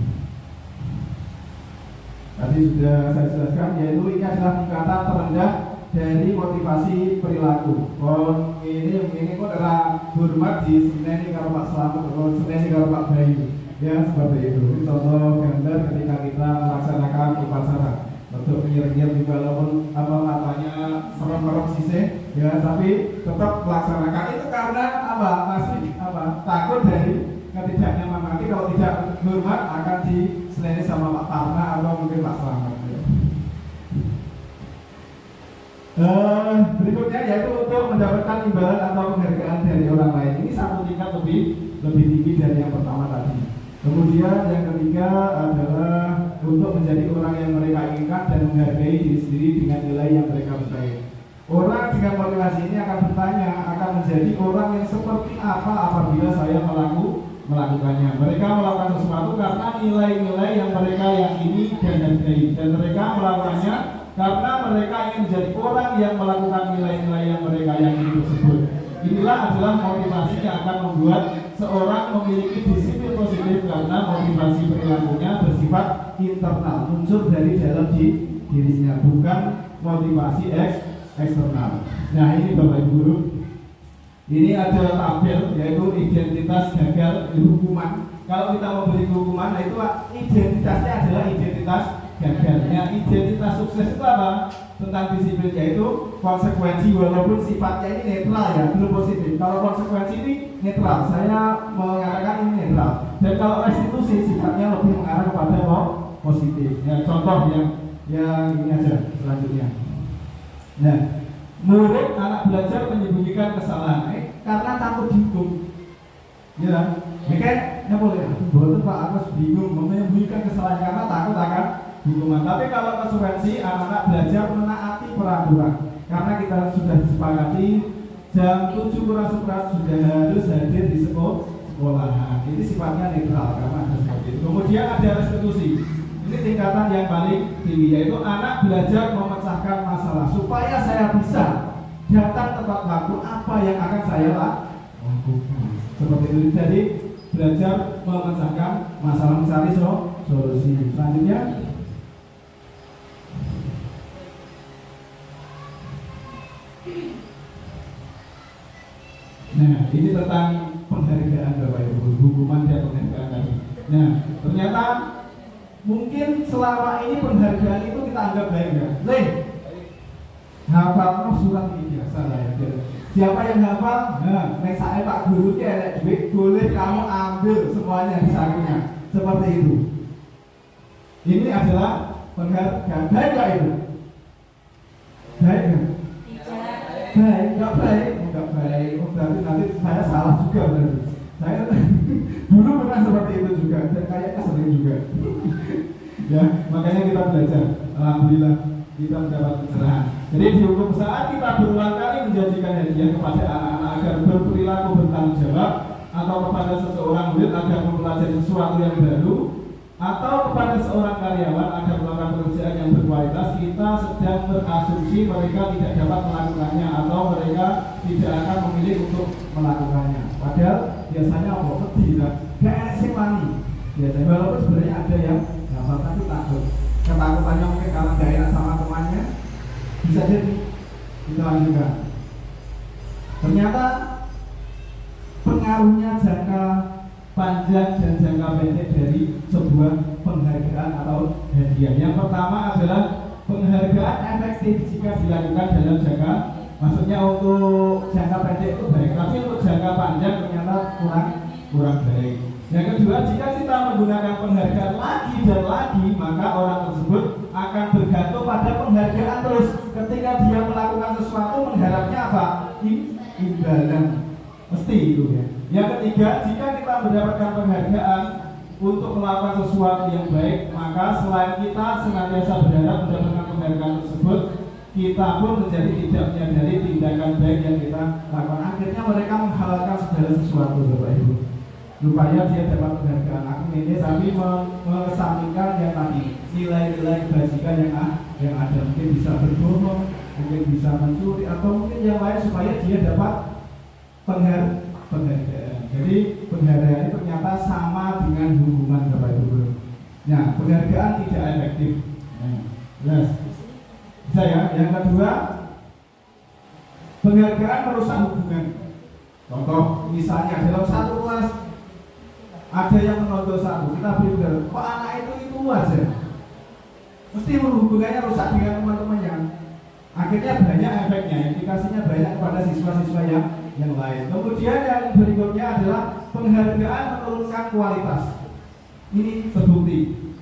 tadi sudah saya jelaskan, yaitu ini adalah tingkatan terendah dari motivasi perilaku. Kon ini kok adalah hormat di seneni karo Pak Slamet, atau seneni karo Pak Bayu. Ya seperti itu. Ini contoh gambar ketika kita melaksanakan upacara. Untuk nyir-nyir juga walaupun apa matanya serem-serem sisih, ya tapi tetap melaksanakan itu karena apa? Masih apa? Takut dari ketidaknyamanan. Nanti kalau tidak hormat akan diseleni sama Pak Tarna atau mungkin Pak Slamet. Ya. Berikutnya yaitu untuk mendapatkan imbalan atau penghargaan dari orang lain. Ini satu tingkat lebih tinggi dari yang pertama tadi. Kemudian yang ketiga adalah untuk menjadi orang yang mereka inginkan dan menghargai diri sendiri dengan nilai yang mereka percayai. Orang dengan motivasi ini akan bertanya, akan menjadi orang yang seperti apa apabila saya melakukannya. Mereka melakukan sesuatu karena nilai-nilai yang mereka yakini dan hargai, dan mereka melakukannya karena mereka ingin menjadi orang yang melakukan nilai-nilai yang mereka yakini tersebut. Inilah adalah motivasi yang akan membuat seorang memiliki disiplin positif, karena motivasi perilakunya bersifat internal, muncul dari dalam dirinya, bukan motivasi eksternal. Nah ini Bapak Ibu guru, ini ada tabel yaitu identitas gagal hukuman. Kalau kita mau beri hukuman, nah itu identitasnya adalah identitas gagalnya. Identitas sukses itu apa? Tentang disiplin, yaitu konsekuensi, walaupun sifatnya ini netral ya, belum positif. Kalau konsekuensi ini netral, saya mengatakan ini netral. Dan kalau restitusi sifatnya lebih mengarah kepada positif. Ya, contoh yang ini aja selanjutnya. Nah, murid anak belajar menyembunyikan kesalahan karena takut dihukum. Ya, makanya boleh. Betul Pak, aku bingung menyembunyikan kesalahan karena takut akan hukuman. Tapi kalau konsekuensi, anak-anak belajar menaati peraturan, karena kita sudah sepakati jam 7:11 sudah harus hadir di sekolahan. Ini sifatnya netral karena ada seperti itu. Kemudian ada restitusi. Ini tingkatan yang paling tinggi, yaitu anak belajar memecahkan masalah supaya saya bisa datang tepat waktu apa yang akan saya lakukan. Seperti itu. Jadi belajar memecahkan masalah, mencari solusi. Selanjutnya, nah ini tentang penghargaan Bapak Ibu, hukuman dan penghargaan tadi. Nah ternyata mungkin selama ini penghargaan itu kita anggap baik ya. Hafal surat ini biasa lah ya. Siapa yang hafal? Nah, saya Pak Guru ada duit, boleh kamu ambil semuanya di sakunya. Seperti itu. Ini adalah penghargaan. Baik nggak itu? Baik nggak? Baik, nggak baik. Nggak baik. Oh, berarti nanti saya salah juga berarti. Saya dulu pernah seperti itu juga dan kayaknya sering juga. Ya, makanya kita belajar. Alhamdulillah kita mendapat pencerahan. Jadi di hukum saat kita berulang kali menjanjikan hadiah kepada anak-anak agar berperilaku bertanggung jawab, atau kepada seseorang murid agar mempelajari sesuatu yang baru, atau kepada seorang karyawan agar melakukan pekerjaan yang berkualitas, kita sedang berasumsi mereka tidak dapat melakukannya atau mereka tidak akan memilih untuk melakukannya. Padahal biasanya kok sedih kan? Gak enak sih wani. Biasanya walaupun sebenarnya ada yang dapat tapi takut. Ketakutannya mungkin karena gak enak sama temannya. Bisa jadi kita lanjutkan. Ternyata pengaruhnya jangka panjang dan jangka pendek dari sebuah penghargaan atau hadiah. Yang pertama adalah penghargaan efektif jika dilakukan dalam jangka, maksudnya untuk jangka pendek itu baik, tapi untuk jangka panjang ternyata kurang baik. Yang kedua, jika kita menggunakan penghargaan lagi dan lagi, maka orang tersebut akan bergantung pada penghargaan terus. Ketika dia melakukan sesuatu, mengharapnya apa? Imbalan. Mesti itu ya. Yang ketiga, jika kita mendapatkan penghargaan untuk melakukan sesuatu yang baik, maka selain kita senantiasa berharap mendapatkan penghargaan tersebut, kita pun menjadi tidak menyadari tindakan baik yang kita lakukan. Akhirnya mereka menghalalkan segala sesuatu, Bapak Ibu. Supaya dia dapat penghargaan aku ini, tapi mengesampingkan yang tadi nilai-nilai kebajikan yang ada. Mungkin bisa berbohong, mungkin bisa mencuri, atau mungkin yang lain supaya dia dapat penghargaan. Jadi penghargaan itu ternyata sama dengan hukuman, Bapak Ibu. Nah, penghargaan tidak efektif. Jelas. Bisa ya. Yang kedua, penghargaan merusak hubungan. Contoh, misalnya dalam satu kelas ada yang menonton satu, kita beri penghargaan, kok anak itu aja, mesti hubungannya rusak dengan teman-temannya. Akhirnya banyak efeknya, implikasinya banyak kepada siswa-siswa yang lain. Kemudian yang berikutnya adalah penghargaan menurunkan kualitas. Ini terbukti,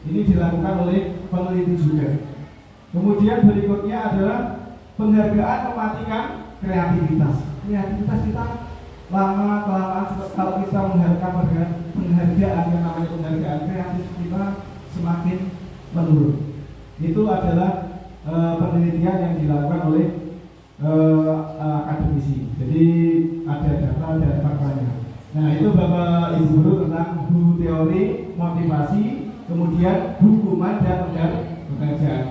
ini dilakukan oleh peneliti juga. Kemudian berikutnya adalah penghargaan mematikan kreativitas. Kreativitas kita lama-kelamaan kalau kita mengharapkan penghargaan yang namanya penghargaan, kreatif kita semakin menurun. Itu adalah penelitian yang dilakukan oleh akademisi. Jadi ada data dan faktanya. Nah itu Bapak Ibu Guru tentang guru teori, motivasi, kemudian hukuman dan penghargaan.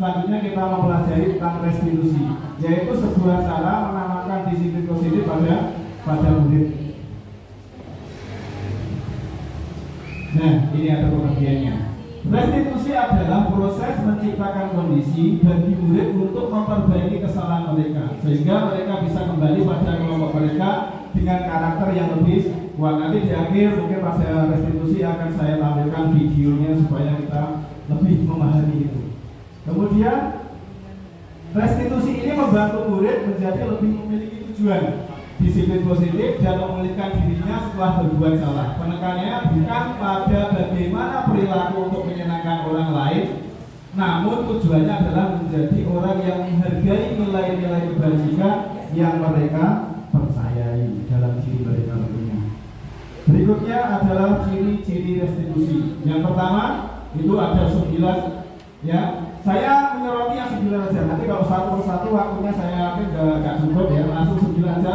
Selanjutnya kita mempelajari tentang restitusi, yaitu sebuah cara menanamkan disiplin positif pada murid. Nah, ini ada pengertiannya. Restitusi adalah proses menciptakan kondisi bagi murid untuk memperbaiki kesalahan mereka, sehingga mereka bisa kembali pada kelompok mereka dengan karakter yang lebih kuat. Nanti di akhir mungkin pada restitusi akan saya tampilkan videonya supaya kita lebih memahami itu. Kemudian restitusi ini membantu murid menjadi lebih memiliki tujuan, disiplin positif, dan memulihkan dirinya setelah berbuat salah. Penekanannya bukan pada bagaimana perilaku untuk menyenangkan orang lain, namun tujuannya adalah menjadi orang yang menghargai nilai-nilai kebajikan yang mereka percayai dalam diri mereka tentunya. Berikutnya adalah ciri-ciri restitusi. Yang pertama itu ada 9 ya. Saya menyoroti yang 9 aja. Nanti kalau satu persatu waktunya saya yakin gak cukup ya. Langsung 9 aja.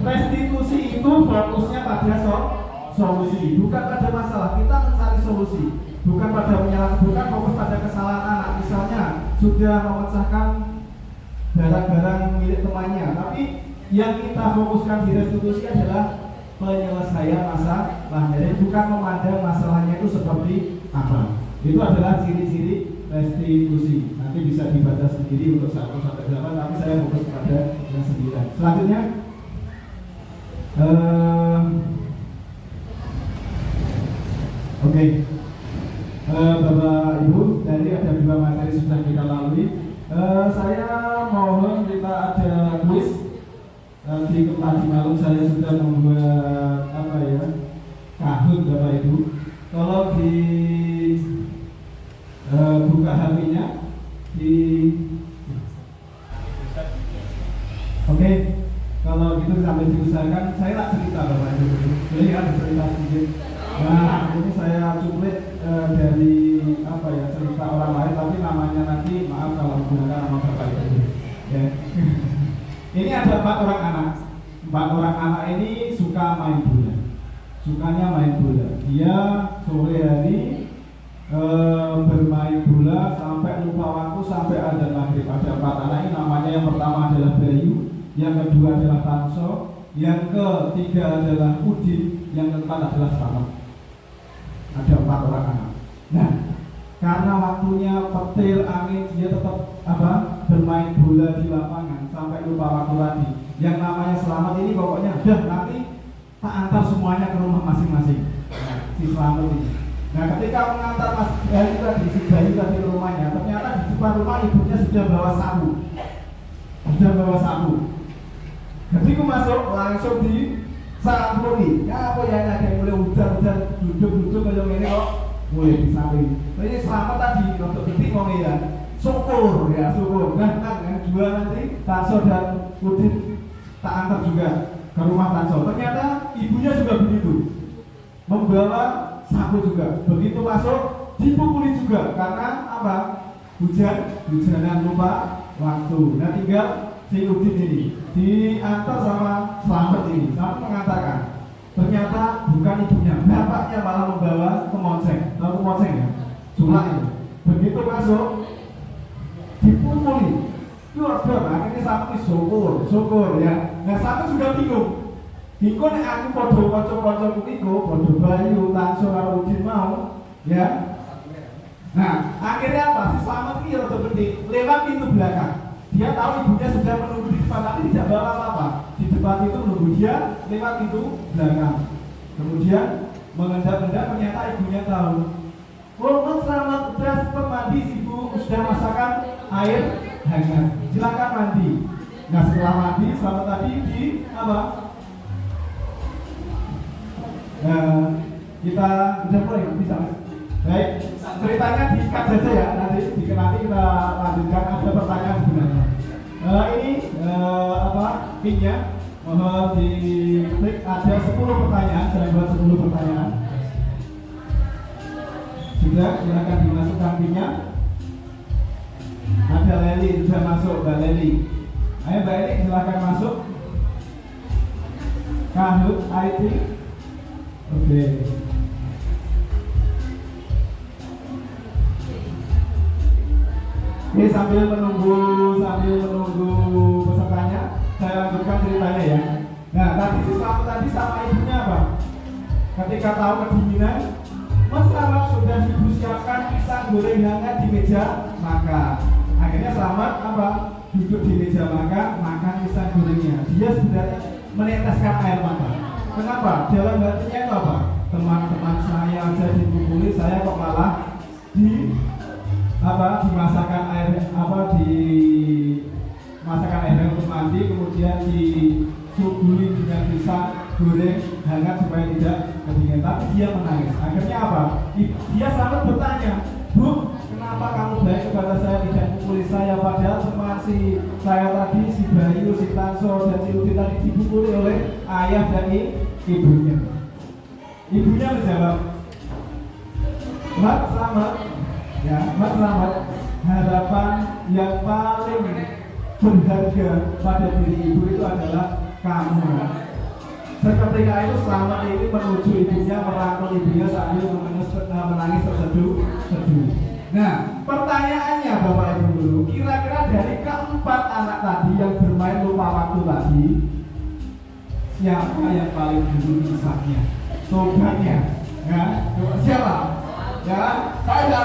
Restitusi itu fokusnya pada solusi, bukan pada masalah. Kita mencari solusi, bukan pada menyalahkan, bukan fokus pada kesalahan anak. Misalnya sudah memecahkan barang-barang milik temannya, tapi yang kita fokuskan di restitusi adalah penyelesaian masalahnya. Jadi bukan memandang masalahnya itu seperti apa. Itu adalah ciri-ciri restitusi. Nanti bisa dibaca sendiri untuk 1 sampai 8, tapi saya fokus pada yang 9. Selanjutnya Oke. Bapak Ibu, dari ada 2 materi sudah kita lalui. Saya mohon kita ada kuis. Tadi malam saya sudah membuat kahut Bapak Ibu. Kalau di buka HP-nya Oke. Kalau gitu sampai diusahakan, saya tak cerita Bapak Ibu. Boleh ya cerita sedikit. Nah, ini saya cuplik dari cerita orang lain, tapi namanya nanti maaf kalau menggunakan nama Bapak Ibu. Ya. Ini ada 4 orang anak. 4 orang anak ini suka main bola. Sukanya main bola. Dia sore hari bermain bola sampai lupa waktu sampai azan maghrib. Ada 4 anak ini, namanya yang pertama adalah Bayu, yang kedua adalah Tanso, yang ketiga adalah Udin, yang keempat adalah Selamat. Ada 4 orang anak. Nah, karena waktunya petir angin, dia tetap bermain bola di lapangan sampai lupa waktu tadi. Yang namanya Selamat ini pokoknya udah nanti tak antar semuanya ke rumah masing-masing. Nah, si Selamat ini. Nah, ketika mengantar Mas Bayu tadi, si Bayu tadi ke rumahnya, ternyata di depan rumah ibunya sudah bawa sapu. Jadi aku masuk langsung di sampuri. Ya apa ya, ada yang mulai hujan-hujan duduk-duduk kayak ini kok mulai disamping. Jadi Selamat tadi untuk detik wong ya. Syukur. Nah, yang 2 nanti Tanso dan Udin tak antar juga ke rumah Tanso. Ternyata ibunya juga begitu, membawa sapu juga. Begitu masuk dipukuli juga karena hujanan lupa waktu. Nah, tinggal si Udin ini diantar sama Selamat ini. Selamat mengatakan ternyata bukan ibunya, bapaknya malah membawa kemonceng. Tahu kemonceng ya? Sulak itu. Begitu masuk dipukuli. Akhirnya Selamat syukur ya. Nah, Selamat juga bingung. Nek aku podo kanca-kancaku niku, podo Bayu, Tanso karo Udin mau, ya. Nah, akhirnya apa? Si Selamat ini rada gede, lewat pintu belakang. Dia tahu ibunya sudah menunggu di depan, tapi tidak bawa apa-apa. Di depan itu menunggu dia lewat pintu belakang. Kemudian mengendap-endap, ternyata ibunya tahu. Mas Selamat sudah sempat mandi, ibu sudah masakan air hangat. Silakan mandi. Nah, setelah mandi, Selamat tadi kita udah mulai bisa. Baik, ceritanya diikat saja ya, nanti kita lanjutkan. Ada pertanyaan sebenarnya. Ini pinnya mohon diklik. Ada 10 pertanyaan, saya buat 10 pertanyaan. Sudah, silakan dimasukkan pinnya. Ada Leli sudah masuk, Mbak Leli. Ayo Mbak Leli silakan masuk. Kahut IT. Oke. Ini sambil menunggu pesertanya, saya lanjutkan ceritanya ya. Nah, tadi si Selamat tadi sama ibunya apa? Ketika tahu kedinginan, Mas Selamat sudah ibu siapkan pisang goreng hangat di meja makan. Akhirnya Selamat duduk di meja makan pisang gorengnya. Dia sebenarnya meneteskan air mata. Kenapa? Dalam hatinya itu apa? Teman-teman saya aja dipukuli, saya kok malah dimasakkan air untuk mandi, kemudian disuguhi dengan pisang goreng hangat supaya tidak kedinginan. Tapi dia menangis. Akhirnya apa? Dia Selamat bertanya, Bu, kenapa kamu baik kepada saya, tidak mempukuli saya? Padahal teman si saya tadi, si Bayu, si Tanso, dan si Udin tadi dipukuli oleh ayah dan ibunya. Ibunya menjawab, Mas Selamat, ya, Mas Selamat, harapan yang paling berharga pada diri ibu itu adalah kamu. Seketika itu Selamat ini menuju ibunya, merangkul ibunya sambil menangis terseduh. Nah, pertanyaannya Bapak Ibu dulu, kira-kira dari keempat anak tadi yang bermain lupa waktu tadi, siapa yang paling dulu insafnya? Tobatnya. Ya, siapa? Ya, saya.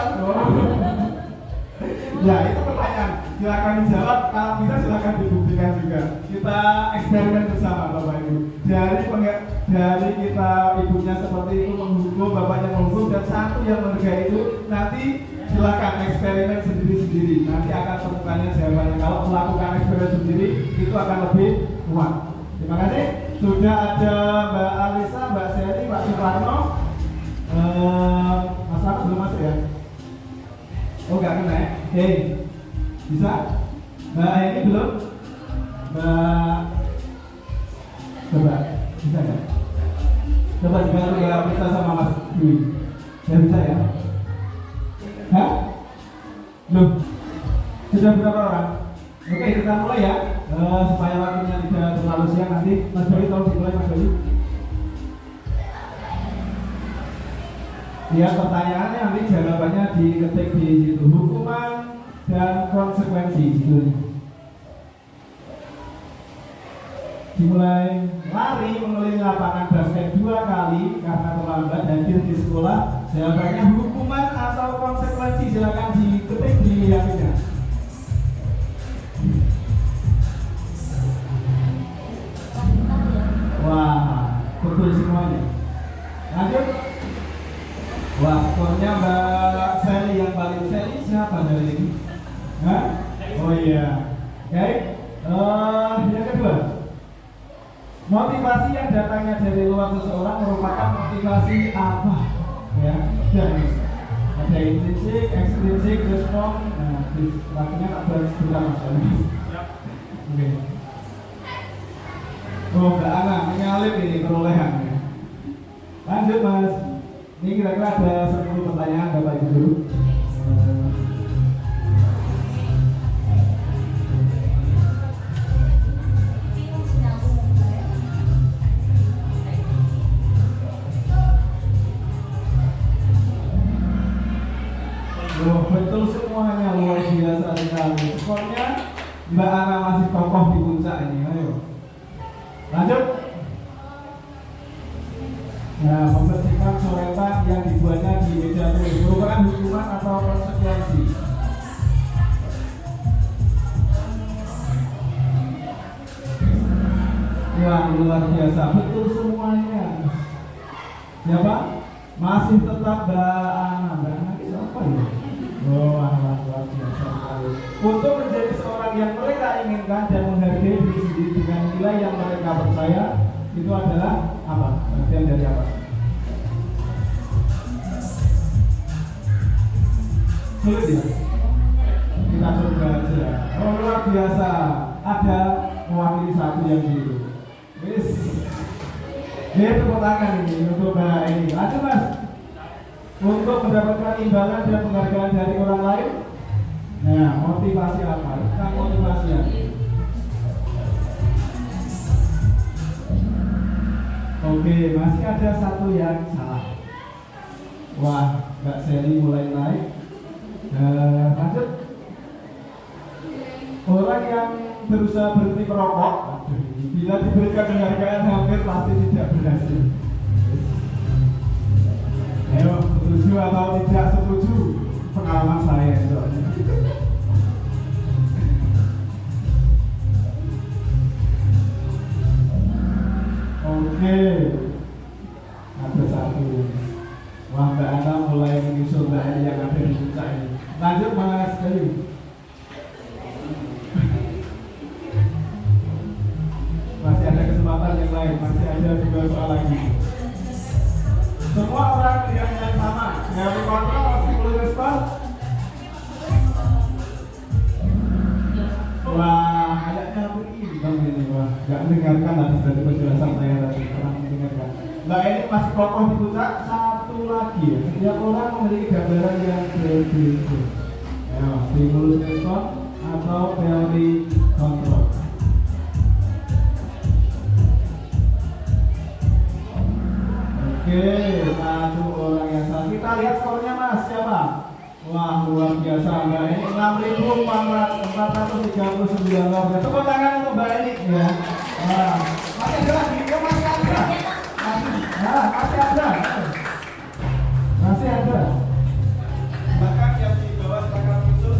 Ya, itu pertanyaan. Silakan dijawab. Kalau bisa silakan dibuktikan juga. Kita eksperimen bersama Bapak Ibu. Dari kita ibunya seperti itu menghukum, bapaknya menghukum, dan satu yang menghargai itu, nanti silakan eksperimen sendiri-sendiri. Nanti akan temukannya jawabannya. Kalau melakukan eksperimen sendiri itu akan lebih kuat. Terima kasih. Sudah ada Mbak Alisa, Mbak Seri, Pak Suparno. Mas Agus belum masuk ya? Oh, nggak kena ya? Oke. Bisa? Mbak ini belum? Mbak coba, bisa nggak? Coba juga kita sama Mas Dwi. Ya bisa ya? Hah? Belum? Sudah berapa orang? Oke, kita mulai ya. Supaya waktunya tidak terlalu siang nanti. Mas Dwi, tolong dimulai Mas Dwi. Ya, pertanyaannya nanti jawabannya diketik di situ. Hukuman dan konsekuensi judulnya. Dimulai. Lari mengelilingi lapangan basket 2 kali karena terlambat hadir di sekolah. Jawabannya hukuman atau konsekuensi, silakan diketik di yakinnya. Wah, betul semuanya. Lanjut. Wah, skornya Mbak Sally yang paling. Sally siapa dari ini? Hah? Oh iya. Oke. Yang kedua, motivasi yang datangnya dari luar seseorang merupakan motivasi apa? Ya, dan ada intrinsik, ekstrinsik, respon. Nah, waktunya tak bersebutan masalah. Oke. Oh, Mbak Ana, menyalip ini perolehan. Lanjut Mas. Ini kira-kira ada 10 pertanyaan Bapak Ibu dulu. Oh, betul semuanya, luar biasa sekali. Pokoknya Mbak Ana masih kokoh di puncak ini. Ayo. Lanjut. Nah, membersihkan coretan yang dibuatnya di meja tulis merupakan hukuman atau konsekuensi? Wah, luar biasa, betul semuanya. Siapa? Masih tetap Mbak Ana. Mbak Ana itu apa ya? Oh, luar biasa sekali. Untuk menjadi seorang yang mereka inginkan dan menghargai diri sendiri dengan nilai yang mereka percaya, itu adalah apa? Bagian dari apa? Sulit ya? Kita coba aja. Oh, luar biasa. Ada mewakili satu yang gitu. Wis. Ini tepuk tangan ini untuk Mbak ini. Lanjut Mas. Untuk mendapatkan imbalan dan penghargaan dari orang lain. Nah, motivasi apa? Tentang motivasinya. Oke, masih ada satu yang salah. Wah, Mbak Sally mulai naik. Lanjut. Orang yang berusaha berhenti merokok, bila diberikan penghargaan hampir pasti tidak berhasil. Ayo, setuju atau tidak setuju? Pengalaman saya soalnya. Oke, ada satu. Wah, Mbak Ana mulai menyusul Mbak Ana yang ada di puncak ini. Lanjut Mas Gayu. Masih ada kesempatan yang lain, masih ada 2 soal lagi. Semua orang yang sama, yang kontrol masih boleh respon. Wah, kayaknya berimbang ini. Wah, gak mendengarkan tadi dari penjelasan saya tadi, kurang mendengarkan. Nah, ini masih kokoh di puncak. Satu lagi ya, setiap orang memiliki gambaran yang berbeda. Ya, stimulus respon atau teori kontrol. Oke, satu orang yang salah. Kita lihat skornya Mas, siapa? Wah, luar biasa Mbak ini 6.439 orang. Tepuk tangan untuk Mbak ini ya. Wah, masih ada lagi, Masih ada. Masih ada. Bahkan yang di bawah silakan muncul.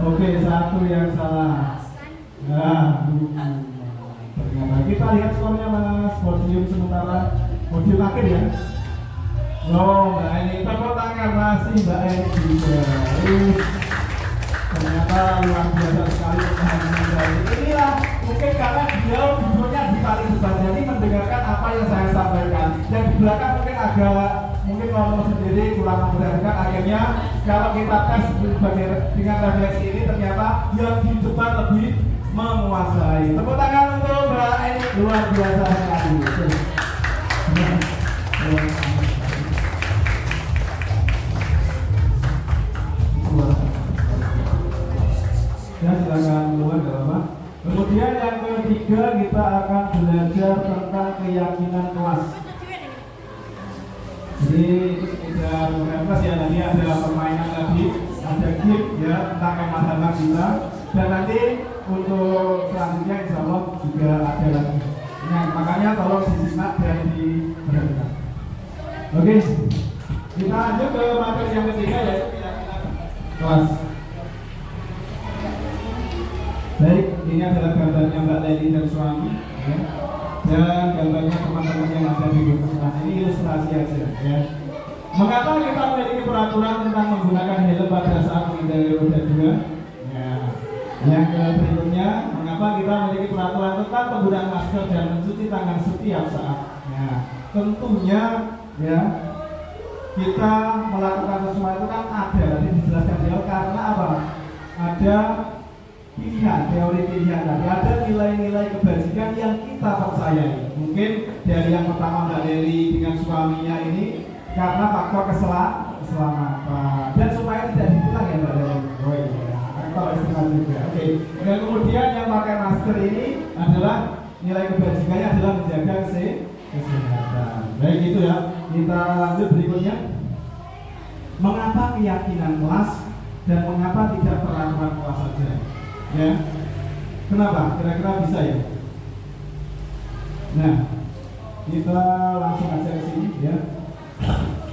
Oke, satu yang salah. Nah, ternyata kita lihat skornya Mas. Podium sementara, podium akhir ya. Oh, Mbak Eni, tepuk tangan masih Mbak Eni juga. Ternyata luar biasa sekali pemahaman. Inilah mungkin karena beliau duduknya di paling depan, jadi mendengarkan apa yang saya sampaikan. Yang di belakang mungkin ngomong sendiri kurang memperhatikan. Akhirnya kalau kita tes dengan refleksi ini ternyata yang di depan lebih menguasai. Tepuk tangan untuk Mbak Eni, luar biasa sekali. Ya, silakan keluar, gak apa-apa. Kemudian yang ketiga kita akan belajar tentang keyakinan kelas. Jadi tidak mengenai ya, tadi ada permainan tadi, ada game ya tentang pemahaman kita, dan nanti untuk selanjutnya insya Allah juga ada lagi. Nah, makanya tolong disimak dan diperhatikan. Oke, kita lanjut ke materi yang ketiga yaitu keyakinan kelas. Baik, ini adalah gambarnya Mbak Leli dan suami ya. Dan gambarnya teman-teman yang ada di rumah. Ini ilustrasi aja ya. Mengapa kita memiliki peraturan tentang menggunakan helm pada saat mengendarai roda 2? Ya. Yang berikutnya, mengapa kita memiliki peraturan tentang penggunaan masker dan mencuci tangan setiap saat? Ya. Tentunya ya kita melakukan semua itu kan ada, tadi dijelaskan dia karena apa? Ada pilihan, teori pilihan tadi, ada nilai-nilai kebajikan yang kita percayai. Mungkin dari yang pertama Mbak Leli dengan suaminya ini karena faktor keselamatan dan supaya tidak dipulang ya Mbak Leli. Oh iya, faktor istimewa juga. Oke. Dan kemudian yang pakai masker ini adalah nilai kebajikannya adalah menjaga kesehatan. Baik itu ya. Kita lanjut berikutnya. Mengapa keyakinan kelas dan mengapa tidak peraturan kelas saja? Ya, kenapa? Kira-kira bisa ya? Nah, kita langsung aja ke sini ya.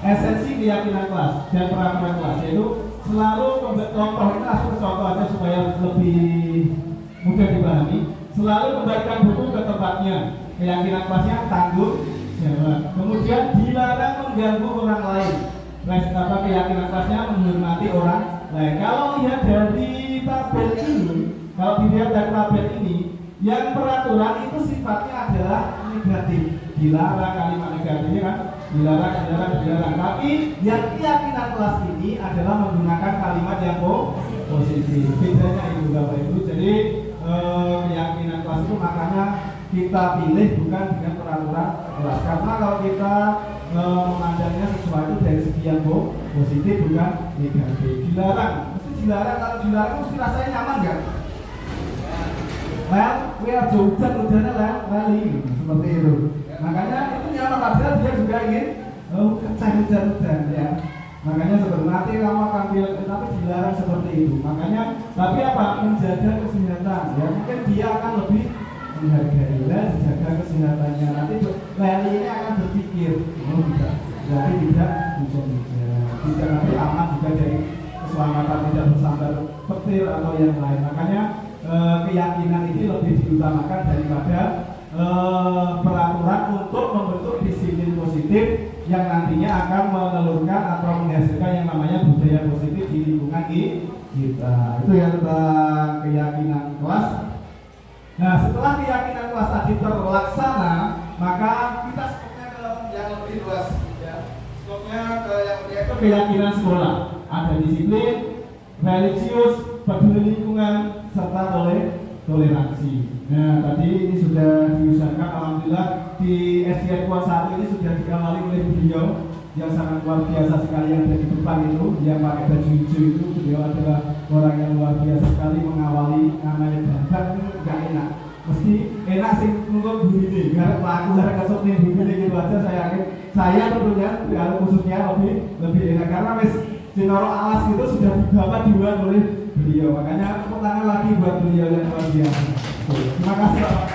Esensi keyakinan kelas dan peraturan kelas yaitu selalu contoh ini langsung contoh aja supaya lebih mudah dipahami. Selalu kembalikan buku ke tempatnya. Keyakinan kelasnya tanggung jawab. Kemudian dilarang mengganggu orang lain. Keyakinan kelasnya menghormati orang lain. Kalau lihat dari tabel ini, kalau dilihat dari tabel ini, yang peraturan itu sifatnya adalah negatif, dilarang, kalimat negatifnya kan, dilarang. Tapi yang keyakinan kelas ini adalah menggunakan kalimat yang positif. Bedanya itu Bapak Ibu. Jadi keyakinan kelas itu makanya kita pilih bukan dengan peraturan kelas. Karena kalau kita memandangnya sesuatu dari segi yang positif bukan negatif. Dilarang, kalau dilarang mesti rasanya nyaman gak? Hujan-hujannya lali seperti itu. Makanya itu nyaman, padahal dia juga ingin hujan-hujan ya. Makanya sebenarnya nanti kamu akan pilih, tapi dilarang seperti itu. Makanya, tapi apa? Menjaga kesehatan ya. Mungkin dia akan lebih menghargai dijaga kesehatannya. Nanti lali ini akan berpikir, tidak, jadi tidak hujan-hujan, tidak nanti aman juga dari keselamatan, tidak bersambar petir atau yang lain. Makanya keyakinan ini lebih diutamakan daripada peraturan untuk membentuk disiplin positif yang nantinya akan menelurkan atau menghasilkan yang namanya budaya positif di lingkungan kita. Itu ya tentang keyakinan kelas. Nah, setelah keyakinan kelas tadi terlaksana, maka kita skopnya ke yang lebih luas ya. Skopnya ke yang yaitu keyakinan sekolah. Ada disiplin, religius, peduli lingkungan, serta toleransi. Nah, tadi ini sudah diusahakan, alhamdulillah di SDN Kuat 1 ini sudah diawali oleh beliau yang sangat luar biasa sekali yang ada di depan itu, yang pakai baju hijau itu. Beliau adalah orang yang luar biasa sekali mengawali, namanya dandan itu gak enak. Mesti enak sih untuk guru ini, biar pelaku saya kesuk nih guru ini gitu aja. Saya tentunya khususnya lebih enak karena wis Sinoro alas itu sudah dibawa dibuat oleh beliau. Makanya tepuk tangan lagi buat beliau yang luar biasa. Terima kasih Pak.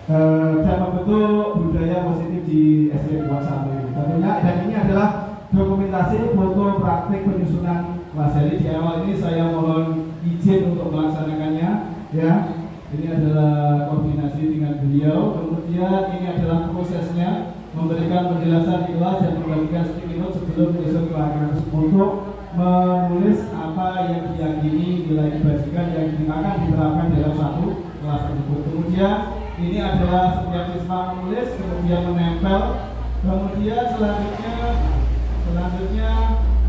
dan membentuk budaya positif di SD 21 ini. Tentunya dan ini adalah dokumentasi foto praktik penyusunan kelas. Jadi di awal ini saya mohon izin untuk melaksanakannya, ya. Ini adalah koordinasi dengan beliau. Kemudian ini adalah prosesnya, memberikan penjelasan di kelas dan membagikan sticky note sebelum menyusun kelas untuk menulis apa yang diyakini nilai kebajikan yang akan diterapkan dalam satu kelas tersebut. Kemudian ini adalah setiap siswa menulis, kemudian menempel, kemudian selanjutnya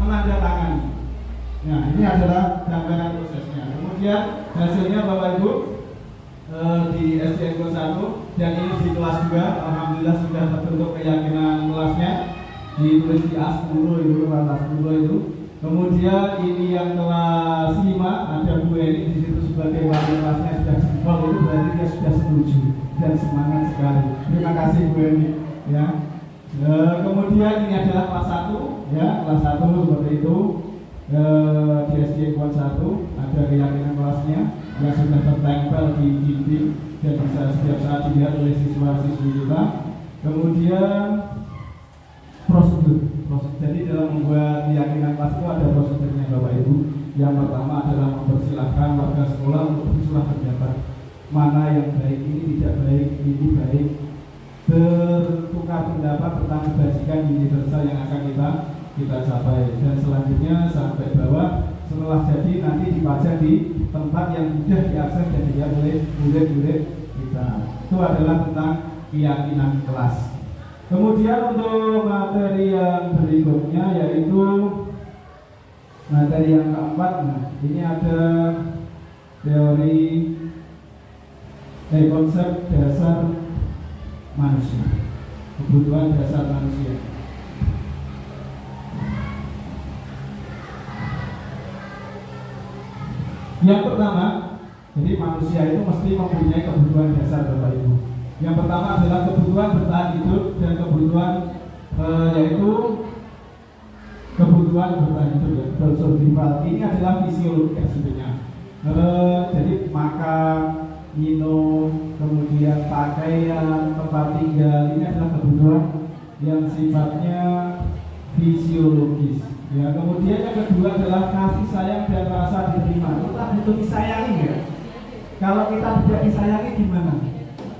menandatangani. Nah, ini adalah gambaran prosesnya. Kemudian hasilnya Bapak Ibu di SD 1 dan ini di kelas 2, alhamdulillah sudah terbentuk keyakinan kelasnya, ditulis di A10 itu, kelas 10 itu. Kemudian ini yang kelas 5 ada Bu Eni di situ sebagai wali kelasnya sudah jempol, itu berarti dia sudah setuju dan semangat sekali. Terima kasih Bu Eni, ya. Kemudian ini adalah kelas 1, ya, kelas 1 seperti itu. Di SD 1 ada keyakinan kelasnya yang sudah tertempel di dinding dan bisa setiap saat dilihat oleh siswa-siswi kita. Kemudian prosedur. Jadi dalam membuat keyakinan kelas itu ada prosedurnya Bapak Ibu. Yang pertama adalah mempersilahkan warga sekolah untuk bersuara pendapat. Mana yang baik, ini tidak baik, ini baik. Bertukar pendapat tentang kebajikan universal yang akan kita capai. Dan selanjutnya sampai bawah, setelah jadi nanti dipajang di tempat yang mudah diakses dan dilihat oleh murid-murid kita. Itu adalah tentang keyakinan kelas. Kemudian untuk materi yang berikutnya yaitu materi yang keempat. Nah, ini ada teori konsep dasar manusia, kebutuhan dasar manusia. Yang pertama, jadi manusia itu mesti mempunyai kebutuhan dasar Bapak Ibu. Yang pertama adalah kebutuhan bertahan hidup dan kebutuhan yaitu kebutuhan bertahan hidup ya, survival. Ini adalah fisiologis sebenarnya. Jadi makan, minum, kemudian pakaian, tempat tinggal, ini adalah kebutuhan yang sifatnya fisiologis. Ya, kemudian yang kedua adalah kasih sayang dan rasa diterima. Kita butuh disayangi ya. Kalau kita tidak disayangi gimana?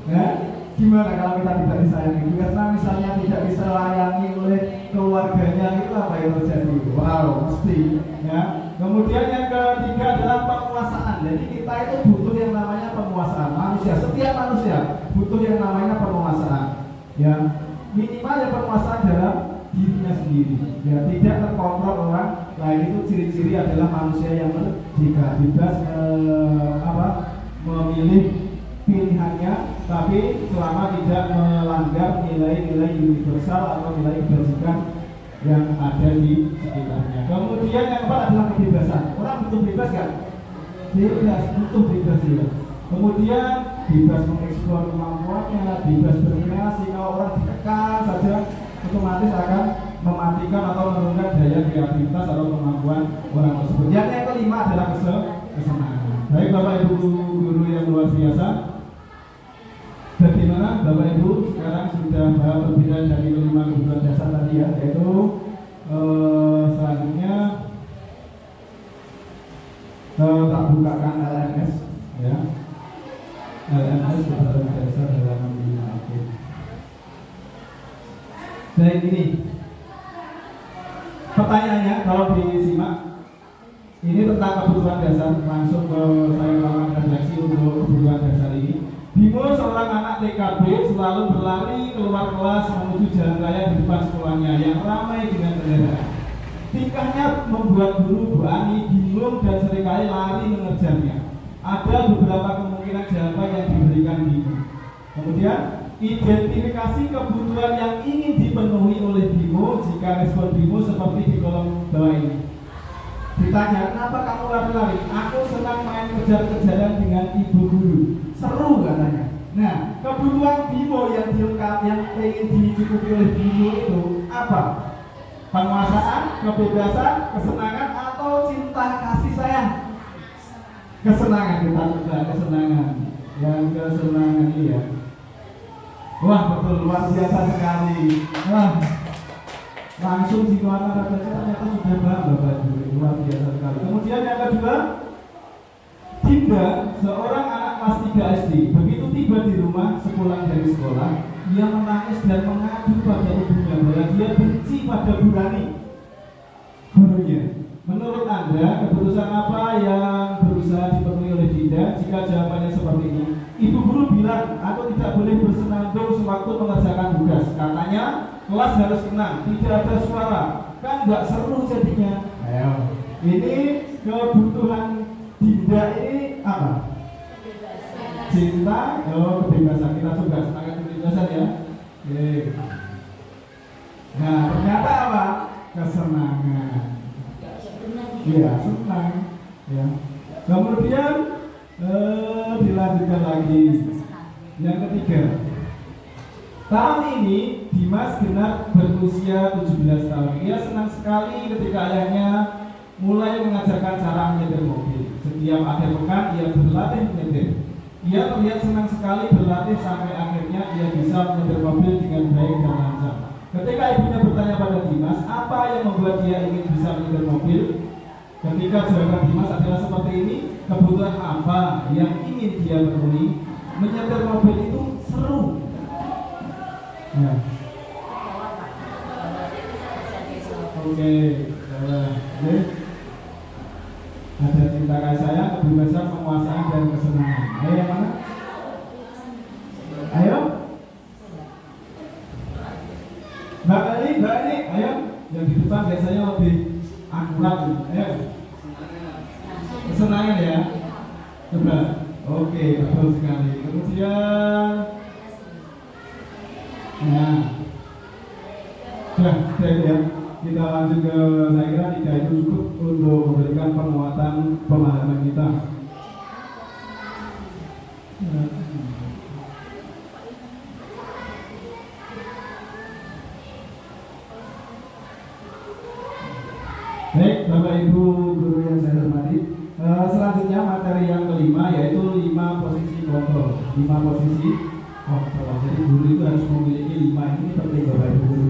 Ya, gimana kalau kita tidak disayangi? Karena misalnya tidak disayangi oleh keluarganya, itu apa yang terjadi? Wow, mesti. Ya. Kemudian yang ketiga adalah penguasaan. Jadi kita itu butuh yang namanya penguasaan. Manusia, setiap manusia butuh yang namanya penguasaan. Ya, minimal yang penguasaan dalam dirinya sendiri. Ya, tidak terkontrol orang lain. Itu ciri-ciri adalah manusia yang merdeka, bebas memilih pilihannya, tapi selama tidak melanggar nilai-nilai universal atau nilai kebajikan yang ada di sekitarnya. Kemudian yang keempat adalah kebebasan. Orang butuh bebas kan? Bebas, butuh bebas ya. Kemudian bebas mengeksplor kemampuannya, bebas berkreasi. Kalau orang ditekan saja, otomatis akan mematikan atau menurunkan daya kreativitas atau kemampuan orang tersebut. Yang kelima adalah kesenangan. Baik Bapak Ibu guru yang luar biasa, bagaimana Bapak Ibu sekarang sudah berbeda dari kelima kebutuhan dasar tadi ya, yaitu selanjutnya tak bukakan LMS ya. LMS kebutuhan dasar dalam dunia akhir. Baik, ini pertanyaannya kalau disimak. Ini tentang kebutuhan dasar, langsung ke saya melakukan refleksi untuk kebutuhan dasar ini. Bimo seorang anak TKB selalu berlari keluar kelas menuju jalan raya di depan sekolahnya yang ramai dengan kendaraan. Tingkahnya membuat guru Bu Ani bingung dan seringkali lari mengejarnya. Ada beberapa kemungkinan jawaban yang diberikan Bimo. Kemudian identifikasi kebutuhan yang ingin dipenuhi oleh Bimo jika respon Bimo seperti di kolom bawah ini. Ditanya, kenapa kamu lari-lari? Aku senang main kejar-kejaran dengan ibu guru. Seru katanya. Nah, kebutuhan Bimo yang ingin dicukupi oleh Bimo itu apa? Penguasaan, kebebasan, kesenangan, atau cinta kasih sayang? Kesenangan, kita sudah kesenangan. Yang kesenangan ini ya. Wah betul, luar biasa sekali. Wah, langsung dikeluarkan rasanya ternyata sudah paham Bapak Ibu, luar biasa sekali. Kemudian yang kedua, Dinda, seorang anak kelas 3 SD, begitu tiba di rumah sepulang dari sekolah, dia menangis dan mengadu pada ibunya bahwa dia benci pada Bu Rani, gurunya. Menurut Anda, keputusan apa yang berusaha dipenuhi oleh Dinda jika jawabannya seperti ini? Ibu guru bilang, aku tidak boleh bersenandung sewaktu mengerjakan tugas. Katanya, kelas harus tenang, tidak ada suara. Kan nggak seru jadinya. Ayo. Ini kebutuhan Dinda ini apa? Cinta, kebebasan. Kita coba semangat kebebasan ya. Oke. Nah, ternyata apa? Kesenangan. Iya, senang. Ya. Kemudian dilanjutkan lagi. Yang ketiga, tahun ini Dimas genap berusia 17 tahun. Ia senang sekali ketika ayahnya mulai mengajarkan cara menyetir mobil. Setiap akhir pekan ia berlatih menyetir. Ia terlihat senang sekali berlatih sampai akhirnya ia bisa menyetir mobil dengan baik dan lancar. Ketika ibunya bertanya pada Dimas, apa yang membuat dia ingin bisa menyetir mobil? Ketika jawaban Dimas adalah seperti ini, kebutuhan apa yang ingin dia penuhi? Menyetir mobil itu seru. Ya. Oke. Ada cinta kasih sayang, kebebasan, penguasaan dan kesenangan. Ayo yang mana? Ayo. Mbak ini, ayo. Yang di depan biasanya lebih akurat. Ayo. Kesenangan ya. Coba. Oke, betul sekali. Kemudian, nah, sudah ya. Kita lanjut ke, saya kira tidak itu cukup untuk memberikan penguatan pemahaman kita. Baik, Bapak Ibu guru yang saya hormati, selanjutnya materi yang kelima yaitu 5 posisi kontrol. 5 posisi kontrol. Jadi guru itu harus memiliki 5 ini penting Bapak Ibu guru.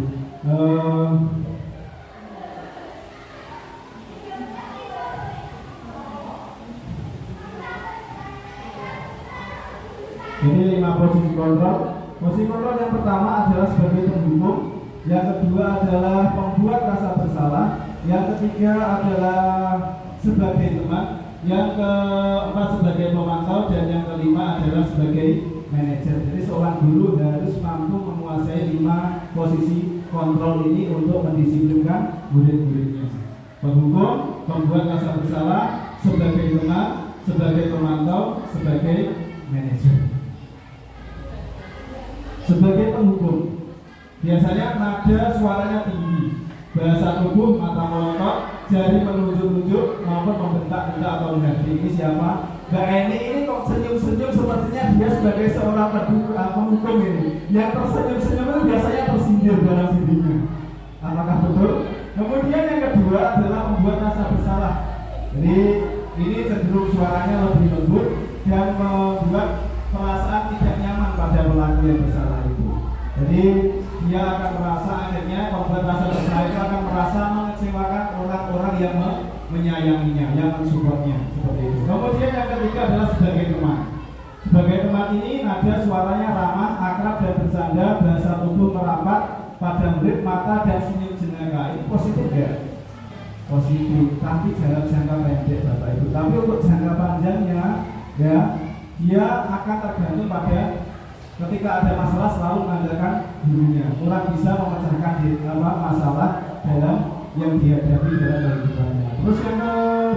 Jadi 5 posisi kontrol. Posisi kontrol yang pertama adalah sebagai pendukung, yang kedua adalah pembuat rasa bersalah, yang ketiga adalah sebagai teman, yang keempat sebagai pemantau, dan yang kelima adalah sebagai manajer. Jadi seorang guru harus mampu menguasai 5 posisi kontrol ini untuk mendisiplinkan murid-muridnya. Pendukung, pembuat rasa bersalah, sebagai teman, sebagai pemantau, sebagai manajer. Sebagai penghukum, biasanya nada suaranya tinggi, bahasa tubuh, mata melotot, jari menunjuk-nunjuk maupun membentak-bentak atau menghakimi. Ini siapa? Mbak Eni ini kok senyum-senyum, sepertinya dia sebagai seorang penghukum ini. Yang tersenyum-senyum itu biasanya tersindir dalam dirinya. Apakah betul? Kemudian yang kedua adalah membuat rasa bersalah. Jadi ini cenderung suaranya lebih lembut dan membuat perasaan tidak nyaman pada pelaku yang bersalah itu. Jadi dia akan merasa akhirnya membuat rasa bersalah itu akan merasa mengecewakan orang-orang yang menyayanginya, yang mensupportnya seperti itu. Kemudian yang ketiga adalah sebagai teman. Sebagai teman ini nada suaranya ramah, akrab dan bersanda, bahasa tubuh merapat pada murid, mata dan senyum jenaka. Ini positif ya? Positif, tapi dalam jangka pendek Bapak Ibu. Tapi untuk jangka panjangnya ya, dia akan tergantung pada ketika ada masalah selalu mengandalkan gurunya. Orang bisa memecahkan masalah dalam yang dihadapi dalam kehidupannya. Terus yang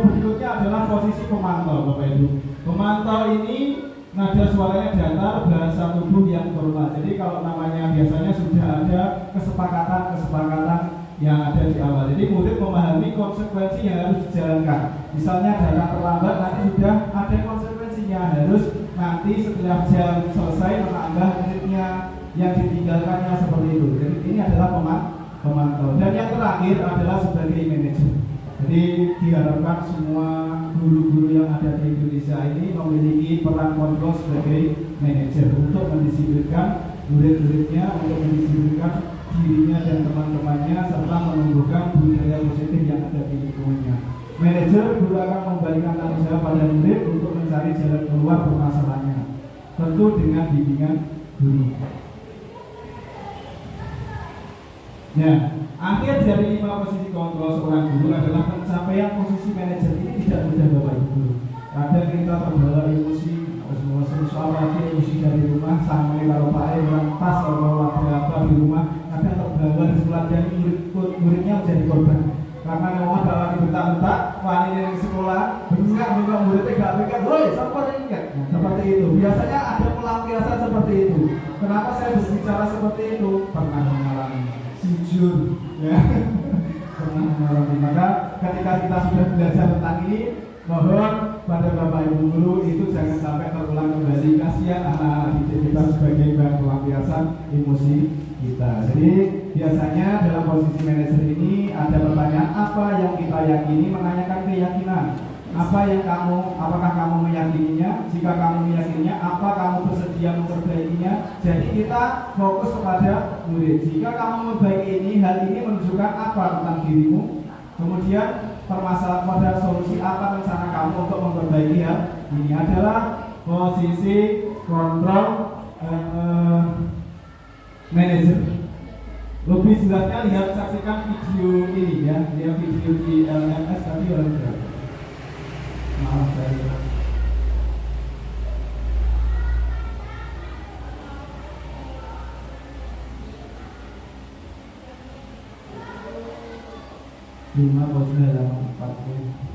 berikutnya adalah posisi pemantau Bapak Ibu. Pemantau ini nada suaranya datar, bahasa tubuh yang formal. Jadi kalau namanya biasanya sudah ada kesepakatan yang ada di awal. Jadi murid memahami konsekuensi yang harus dijalankan. Misalnya datang terlambat, nanti sudah ada konsekuensinya, harus nanti setelah jam selesai menambah menitnya, yang ditinggalkannya seperti itu. Jadi ini adalah pemantau. Dan yang terakhir adalah sebagai manajer. Jadi diharapkan semua guru-guru yang ada di Indonesia ini memiliki peran kontrol sebagai manajer untuk mendisiplinkan murid-muridnya untuk mendisiplinkan dirinya dan teman-temannya serta menumbuhkan budaya positif yang ada di lingkungannya. Manajer guru akan memberikan tanggung jawab pada murid untuk mencari jalan keluar permasalahannya, tentu dengan bimbingan guru. Nah, akhir dari 5 posisi kontrol seorang guru adalah pencapaian posisi manajer ini tidak mudah Bapak Ibu. Kadang kita terbawa emosi, harus soal lagi emosi dari rumah sama kalau Pak orang pas kalau ada apa di rumah, kadang terbawa di sekolah dan muridnya menjadi korban. Karena memang kalau dibentak-bentak, wanita di sekolah, bengkak muridnya gak pekat, woi seperti ini kan? Seperti itu. Biasanya ada pelampiasan seperti itu. Kenapa saya berbicara seperti itu? Pernah mengalami. Jujur ya pernah mengalami. Maka ketika kita sudah belajar tentang ini, mohon pada Bapak Ibu guru itu jangan sampai terulang kembali. Kasihan anak-anak didik kita sebagai bahan pelampiasan emosi kita. Jadi biasanya dalam posisi manajer ini ada pertanyaan apa yang kita yakini, menanyakan keyakinan. Apa yang apakah kamu meyakininya? Jika kamu meyakininya, apa kamu bersedia memperbaikinya? Jadi kita fokus kepada murid. Jika kamu memperbaiki ini, hal ini menunjukkan apa tentang dirimu? Kemudian permasalahan pada solusi apa rencana kamu untuk memperbaiki hal ini adalah posisi kontrol manajer. Lebih jelasnya lihat saksikan video ini ya, lihat video di LMS tadi orang berapa. Maaf saya. Lima posisi halaman 40.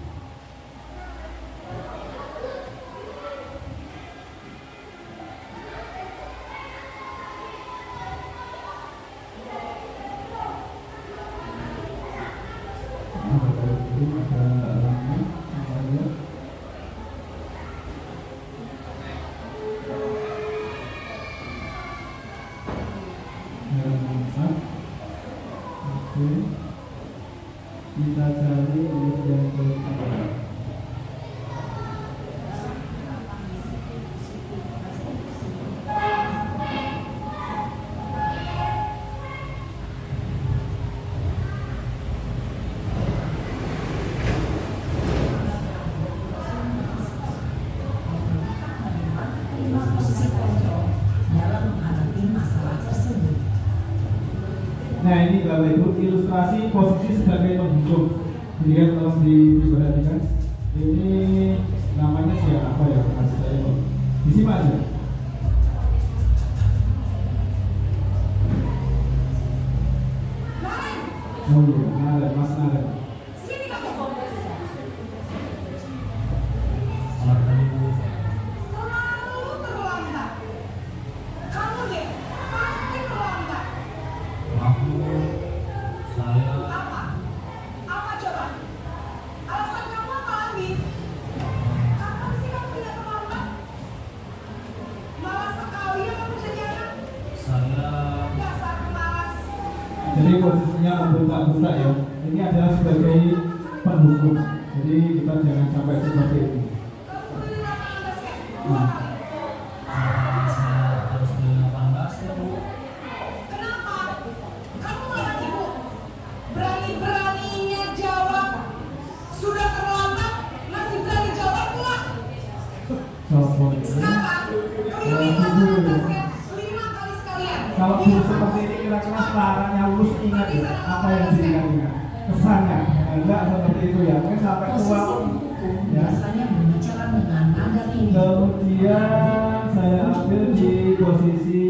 Kita cari murid yang kedua. Nah ini Bapak Ibu ilustrasi posisi sebagai penghukum. Dilihat terus diperhatikan. Ini namanya siapa ya? Kasih saya disimak aja. Oh iya, Naren, Mas Naren. Jadi posisinya membentak-bentak ya. Ini adalah sebagai penghukum. Jadi kita jangan sampai seperti ini. Berani-beraninya jawab. Sudah terlambat, masih berani jawab pula. Sekarang, keliling basket 5 kali sekalian. Kalau guru seperti ini kira-kira sekarangnya lulus ingat ya apa yang diingat kesannya. Enggak seperti itu ya. Mungkin sampai tua ya. Kemudian saya ambil di posisi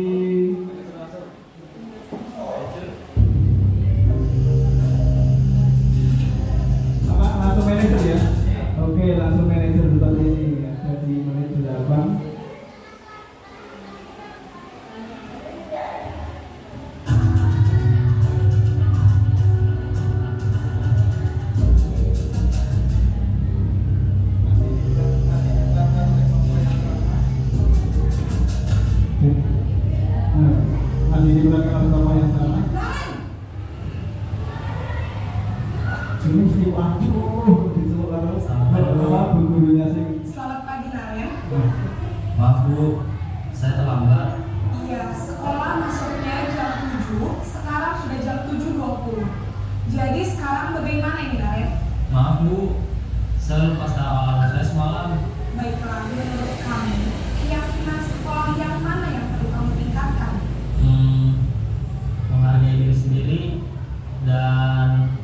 langsung manajer ya. Oke, langsung manajer seperti ini ya. Jadi menit 8. Masih digunakan nama yang sama. Ini mesti waduh diceluk lalu sama gurunya sih. Selamat pagi Naren. Maaf Bu, saya terlambat. Iya, sekolah masuknya jam 7, sekarang sudah jam 7.20. Jadi sekarang bagaimana ini, Karen? Maaf Bu, saya lupa setelah alarm saya semalam. Baiklah, menurut kamu, keyakinan sekolah yang mana yang perlu kamu tingkatkan? Menghargai diri sendiri dan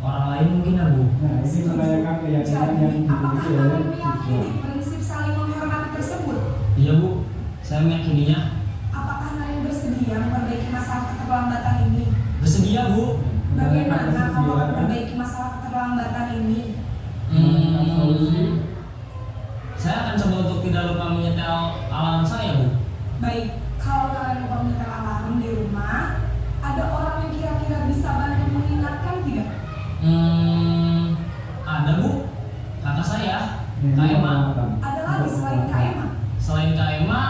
orang lain mungkin ya Bu. Nah, ini menanyakan keyakinan yang Jadi, apakah dimiliki oleh kalian meyakini siswa. prinsip saling menghormati tersebut? Iya Bu, saya meyakininya. Apakah kalian bersedia memperbaiki masalah keterlambatan ini? Bersedia Bu. Bagaimana kamu memperbaiki masalah keterlambatan ini? Solusi. Saya akan coba untuk tidak lupa menyetel alarm saya Bu. Baik, kalau kalian lupa menyetel alarm di rumah, ada orang yang kira-kira bisa bantu mengingatkan tidak? Ada Bu, kakak saya, Ini Kak Emma. Ada lagi selain Kak Emma? Selain Kak Emma,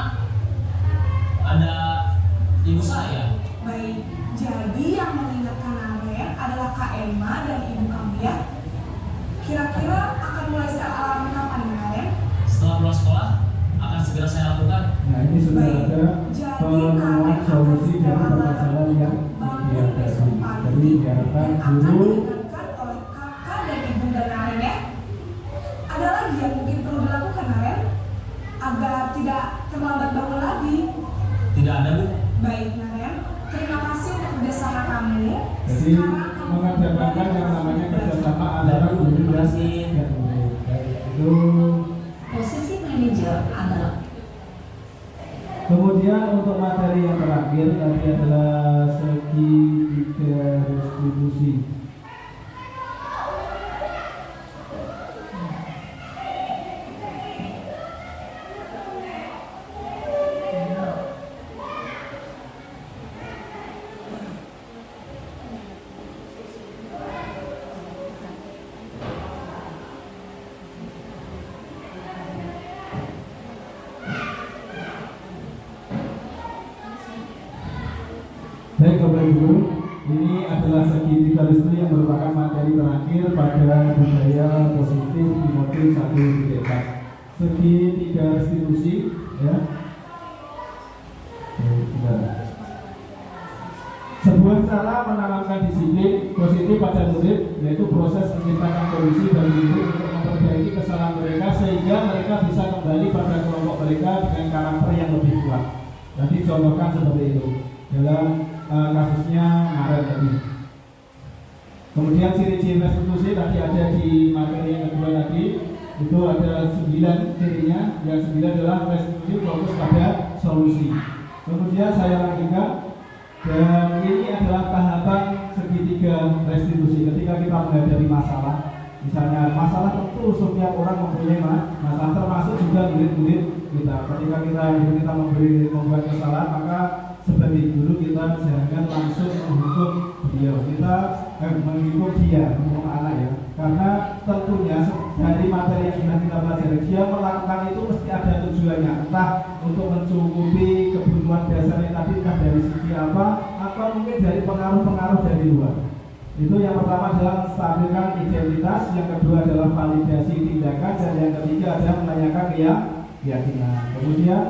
ada ibu saya. Baik, jadi yang mengingatkan Aren adalah Kak Emma dan ibu kamu ya. Kira-kira akan mulai setel alarm kapan ya Aren? Setelah pulang sekolah, akan segera saya lakukan. Nah, ini sudah Baik, ada jadi penemuan kalian solusi akan dari setel permasalahan yang bangun dihadapi. besok pagi Jadi diharapkan dan akan guru diingatkan oleh kakak dan ibu dan Aren ya. Ada lagi yang mungkin perlu dilakukan Aren agar tidak terlambat bangun lagi. Tidak ada Bu. Baik Aren, terima kasih untuk kerjasama kamu. jadi mengerjakan yang namanya kerjasama antara guru dan murid. Itu. Posisi manajer adalah Kemudian untuk materi yang terakhir tadi adalah segitiga distribusi. Baik Bapak Ibu, ini adalah segitiga listrik yang merupakan materi terakhir pada budaya positif Timothy 1.4. Segitiga restitusi, ya. Sebuah cara menanamkan disiplin positif pada murid, yaitu proses menciptakan kondisi bagi murid untuk memperbaiki kesalahan mereka sehingga mereka bisa kembali pada kelompok mereka dengan karakter yang lebih kuat. Jadi contohkan seperti itu dalam kasusnya Maren tadi. Kemudian ciri-ciri restitusi tadi ada di materi yang kedua tadi, itu ada 9 cirinya. Yang 9 adalah restitusi fokus pada solusi. Kemudian saya lanjutkan, dan ini adalah tahapan segitiga restitusi. Ketika kita menghadapi masalah, misalnya masalah tentu setiap orang mempunyai masalah, termasuk juga murid-murid kita. Ketika kita membuat kesalahan, maka sebagai guru kita jangan langsung menghukum beliau, kita menghukum dia, menghukum anak ya, karena tentunya dari materi yang sudah kita pelajari, dia melakukan itu mesti ada tujuannya, entah untuk mencukupi kebutuhan dasarnya tadi, entah dari segi apa, atau mungkin dari pengaruh-pengaruh dari luar. Itu yang pertama adalah menstabilkan identitas, yang kedua adalah validasi tindakan, dan yang ketiga adalah menanyakan keyakinan. Kemudian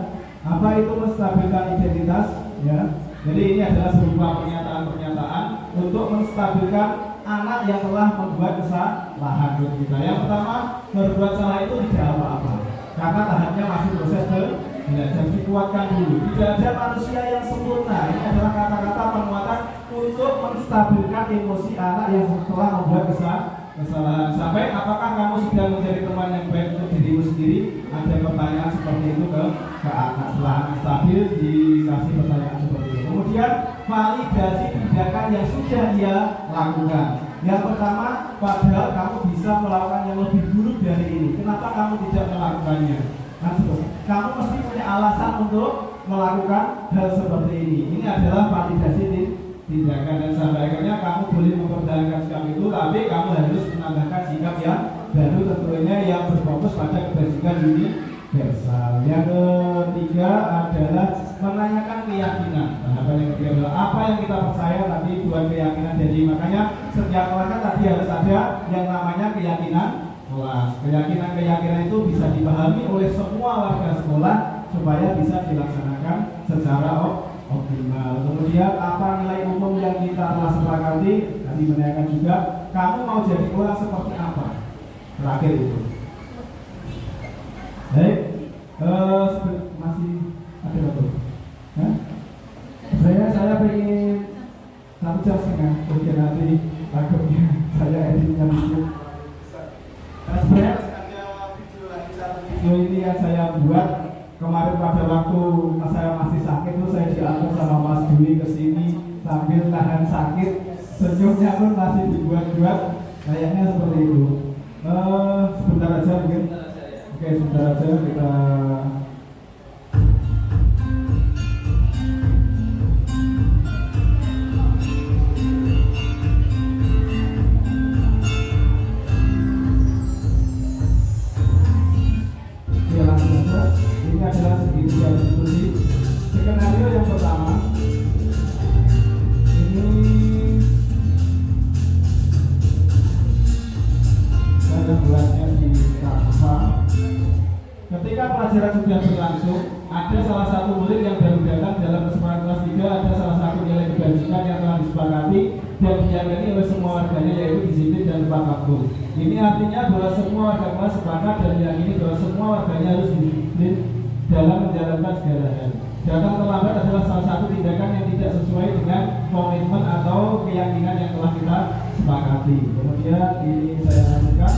apa itu menstabilkan identitas? Ya, jadi ini adalah sebuah pernyataan-pernyataan untuk menstabilkan anak yang telah membuat kesalahan kita. Yang pertama, berbuat salah itu tidak apa-apa, karena tahapnya masih proses belajar. Dikuatkan dulu. Tidak ada manusia yang sempurna. Ini adalah kata-kata penguatan untuk menstabilkan emosi anak yang telah membuat kesalahan. Sampai apakah kamu sudah menjadi teman yang baik untuk dirimu sendiri? Ada pertanyaan seperti itu ke anak. Setelah anak stabil, dikasih pertanyaan seperti itu. Kemudian validasi tindakan yang sudah dia lakukan. Yang pertama, padahal kamu bisa melakukan yang lebih buruk dari ini, kenapa kamu tidak melakukannya? Nah, kamu mesti punya alasan untuk melakukan hal seperti ini. Ini adalah validasi tindakan, dan sampai akhirnya kamu boleh mempertahankan sikap itu, tapi kamu harus menambahkan sikap yang baru, tentunya yang berfokus pada kebajikan universal. Yang ketiga adalah menanyakan keyakinan. Tahapan yang ketiga adalah apa yang kita percaya tadi buat keyakinan. Jadi makanya setiap kelas tadi harus ada yang namanya keyakinan kelas. Keyakinan itu bisa dipahami oleh semua warga sekolah supaya bisa dilaksanakan secara optimal. Kemudian apa nilai umum yang kita telah sepakati? Tadi menanyakan juga, kamu mau jadi orang seperti apa? Terakhir itu. Baik, masih ada waktu. Saya pengen 1 jam setengah, kemudian nanti takutnya saya editnya dikit. Sebenarnya video ini yang saya buat kemarin pada waktu saya masih sakit tuh, saya diantar sama Mas Dwi ke sini sambil tahan sakit, senyumnya pun masih dibuat-buat, kayaknya seperti itu. Sebentar aja mungkin. Oke, sebentar aja kita. Ini adalah segitiga diskusi. Skenario yang pertama, ini saya buatnya di Canva. Ketika pelajaran sudah berlangsung, ada salah satu murid yang baru datang dalam kesempatan kelas 3, ada salah satu nilai kebajikan yang telah disepakati dan diyakini oleh semua warganya, yaitu disiplin dan tepat waktu. Ini artinya bahwa semua warga kelas sepakat dan diyakini bahwa semua warganya harus disiplin dalam menjalankan segala hal. Datang terlambat adalah salah satu tindakan yang tidak sesuai dengan komitmen atau keyakinan yang telah kita sepakati. Kemudian ini saya lanjutkan.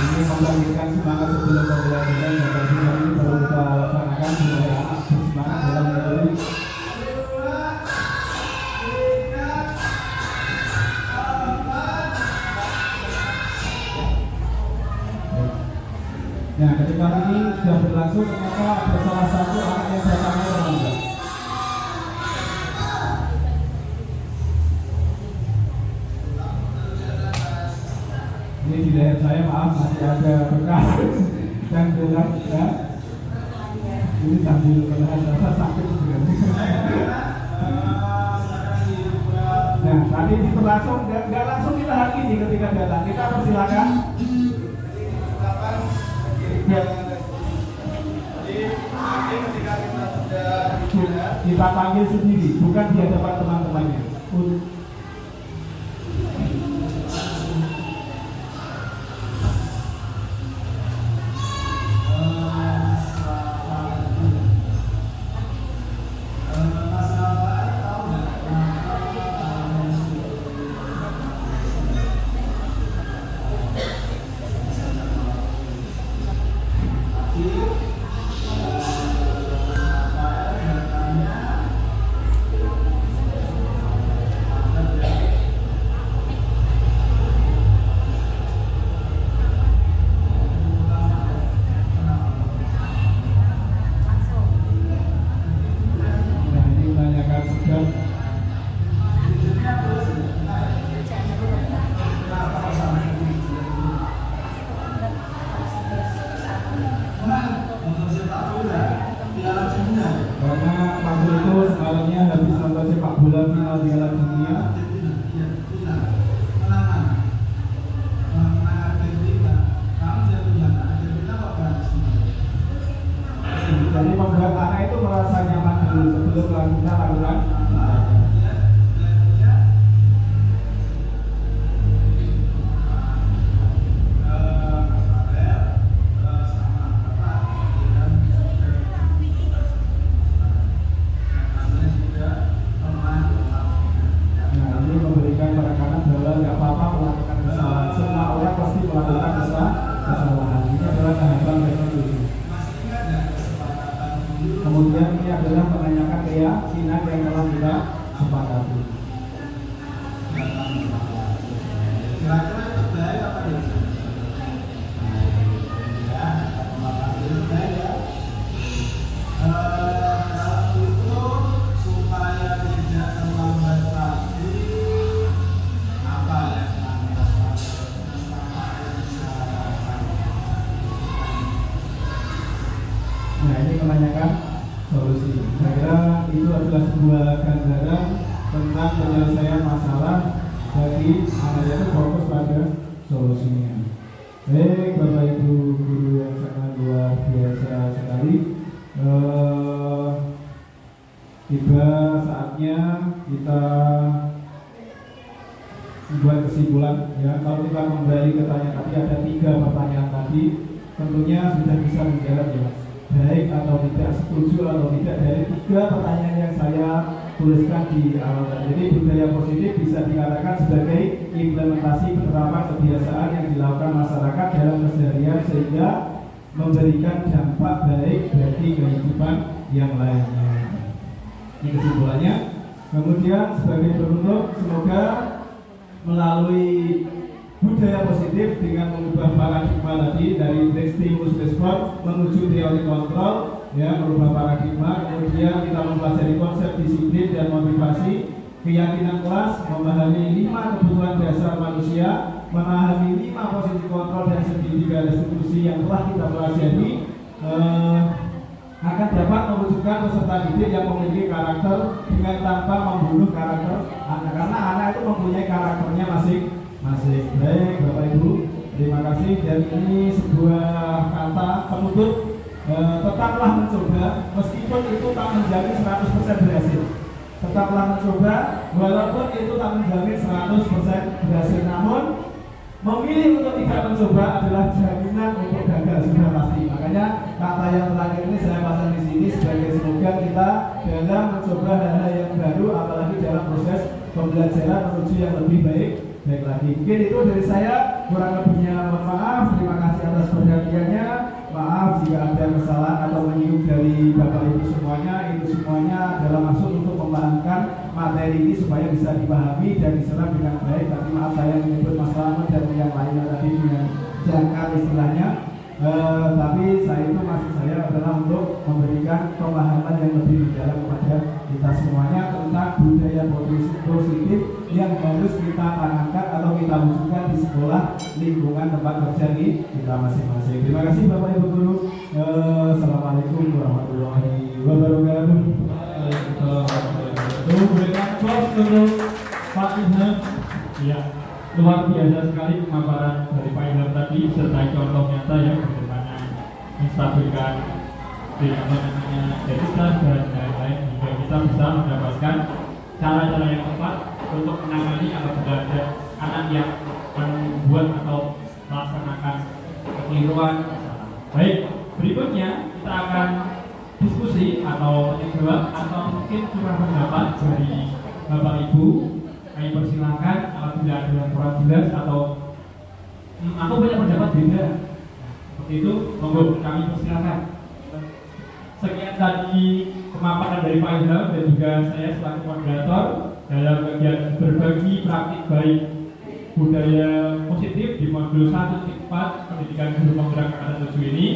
Ini membangkitkan semangat sebelum pembelajaran, dan tadi ini perlu kita laksanakan supaya anak bersemangat dalam metode. Nah, ketika ini sudah berlangsung, ternyata ada salah satu anak yang datangnya terlambat. Ini di leher saya, maaf, masih ada bekas dan gelap ya. Ini sambil menahan rasa sakit sebenarnya. Nah, tadi itu langsung, nggak langsung kita hakimi ketika datang. Kita persilakan. Ya. Jadi ketika kita sudah kita panggil sendiri, bukan di hadapan teman-temannya. Jadi membuat anak itu merasa nyaman dulu sebelum kita lakukan. Nah, ini memberikan penekanan bahwa nggak apa-apa melakukan kesalahan. Semua orang pasti melakukan kesalahan. Ini adalah tahapan revolusi. Kemudian ini adalah menanyakan keyakinan yang telah kita sepakati. Kira-kira terbaik apa ya? Itu supaya tidak terlambat lagi apa ya? Nah, ini menanyakan solusi. Saya kira itu adalah sebuah gambaran tentang penyelesaian masalah bagi tadi anaknya itu fokus pada solusinya. Baik Bapak Ibu guru yang sangat luar biasa sekali, tiba saatnya kita membuat kesimpulan ya. Kalau kita kembali ke tanya tadi, ada 3 pertanyaan tadi, tentunya sudah bisa menjawab ya, baik atau tidak, setuju atau tidak dari 3 pertanyaan yang saya tuliskan di awal tadi. Jadi budaya positif bisa dikatakan sebagai implementasi penerapan kebiasaan yang dilakukan masyarakat dalam keseharian sehingga memberikan dampak baik bagi kehidupan yang lainnya. Ini kesimpulannya. Kemudian sebagai penutup, semoga melalui budaya positif dengan mengubah paradigma tadi dari stimulus respon menuju teori kontrol ya, merubah paradigma, kemudian kita mempelajari konsep disiplin dan motivasi, keyakinan kelas, memahami 5 kebutuhan dasar manusia, memahami 5 posisi kontrol dan segitiga restitusi yang telah kita pelajari, akan dapat mewujudkan peserta didik yang memiliki karakter dengan tanpa membunuh karakter anak, karena anak itu mempunyai karakternya masing-masing. Baik Bapak Ibu, terima kasih. Dan ini sebuah kata penutup, tetaplah mencoba meskipun itu tak menjamin 100% berhasil. Tetaplah mencoba walaupun itu tak menjamin 100% berhasil, namun memilih untuk tidak mencoba adalah jaminan untuk gagal sudah pasti. Makanya kata yang terakhir ini saya pasang di sini sebagai semoga kita dalam mencoba hal-hal yang baru, apalagi dalam proses pembelajaran menuju yang lebih baik lagi. Mungkin itu dari saya, kurang lebihnya mohon maaf. Terima kasih atas perhatiannya. Maaf jika ada kesalahan atau menyinggung dari Bapak Ibu semuanya. Itu semuanya adalah maksud untuk memahamkan materi ini supaya bisa dipahami dan diserap dengan baik. Tapi maaf saya menyebut masalah dan yang lainnya tadi dengan jangkar istilahnya. Tapi maksud saya adalah untuk memberikan pemahaman yang lebih mendalam kepada kita semuanya tentang budaya positif yang harus kita tanamkan atau kita wujudkan di sekolah, lingkungan tempat kerja kita masing-masing. Terima kasih Bapak Ibu Guru. Assalamualaikum warahmatullahi wabarakatuh. Berikan aplaus untuk Pak Ilham. Ya, luar biasa sekali pemaparan dari Pak Ilham tadi serta contoh nyata ya bagaimana menstabilkan identitas dan lain-lain hingga kita bisa mendapatkan cara-cara yang tepat untuk menangani apabila ada anak yang membuat atau melaksanakan kekeliruan. Baik, berikutnya kita akan diskusi atau tanya jawab atau mungkin cuma pendapat dari Bapak Ibu. Kami persilahkan apabila ada yang kurang jelas atau aku punya pendapat beda seperti itu, monggo kami persilahkan. Sekian tadi pemaparan dari Pak Ilham dan juga saya selaku moderator dalam kegiatan berbagi praktik baik budaya positif di modul 1.4 pendidikan guru penggerak angkatan 7 ini.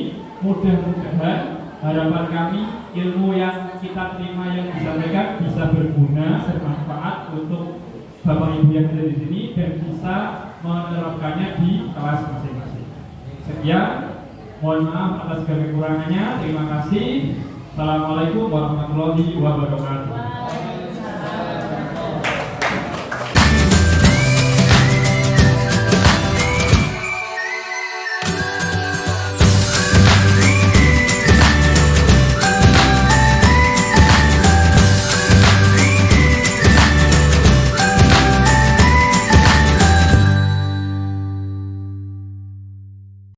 Mudah-mudahan harapan kami ilmu yang kita terima yang disampaikan bisa berguna bermanfaat untuk Bapak Ibu yang ada di sini dan bisa menerapkannya di kelas masing-masing. Sekian, mohon maaf atas segala kekurangannya. Terima kasih. Assalamualaikum warahmatullahi wabarakatuh.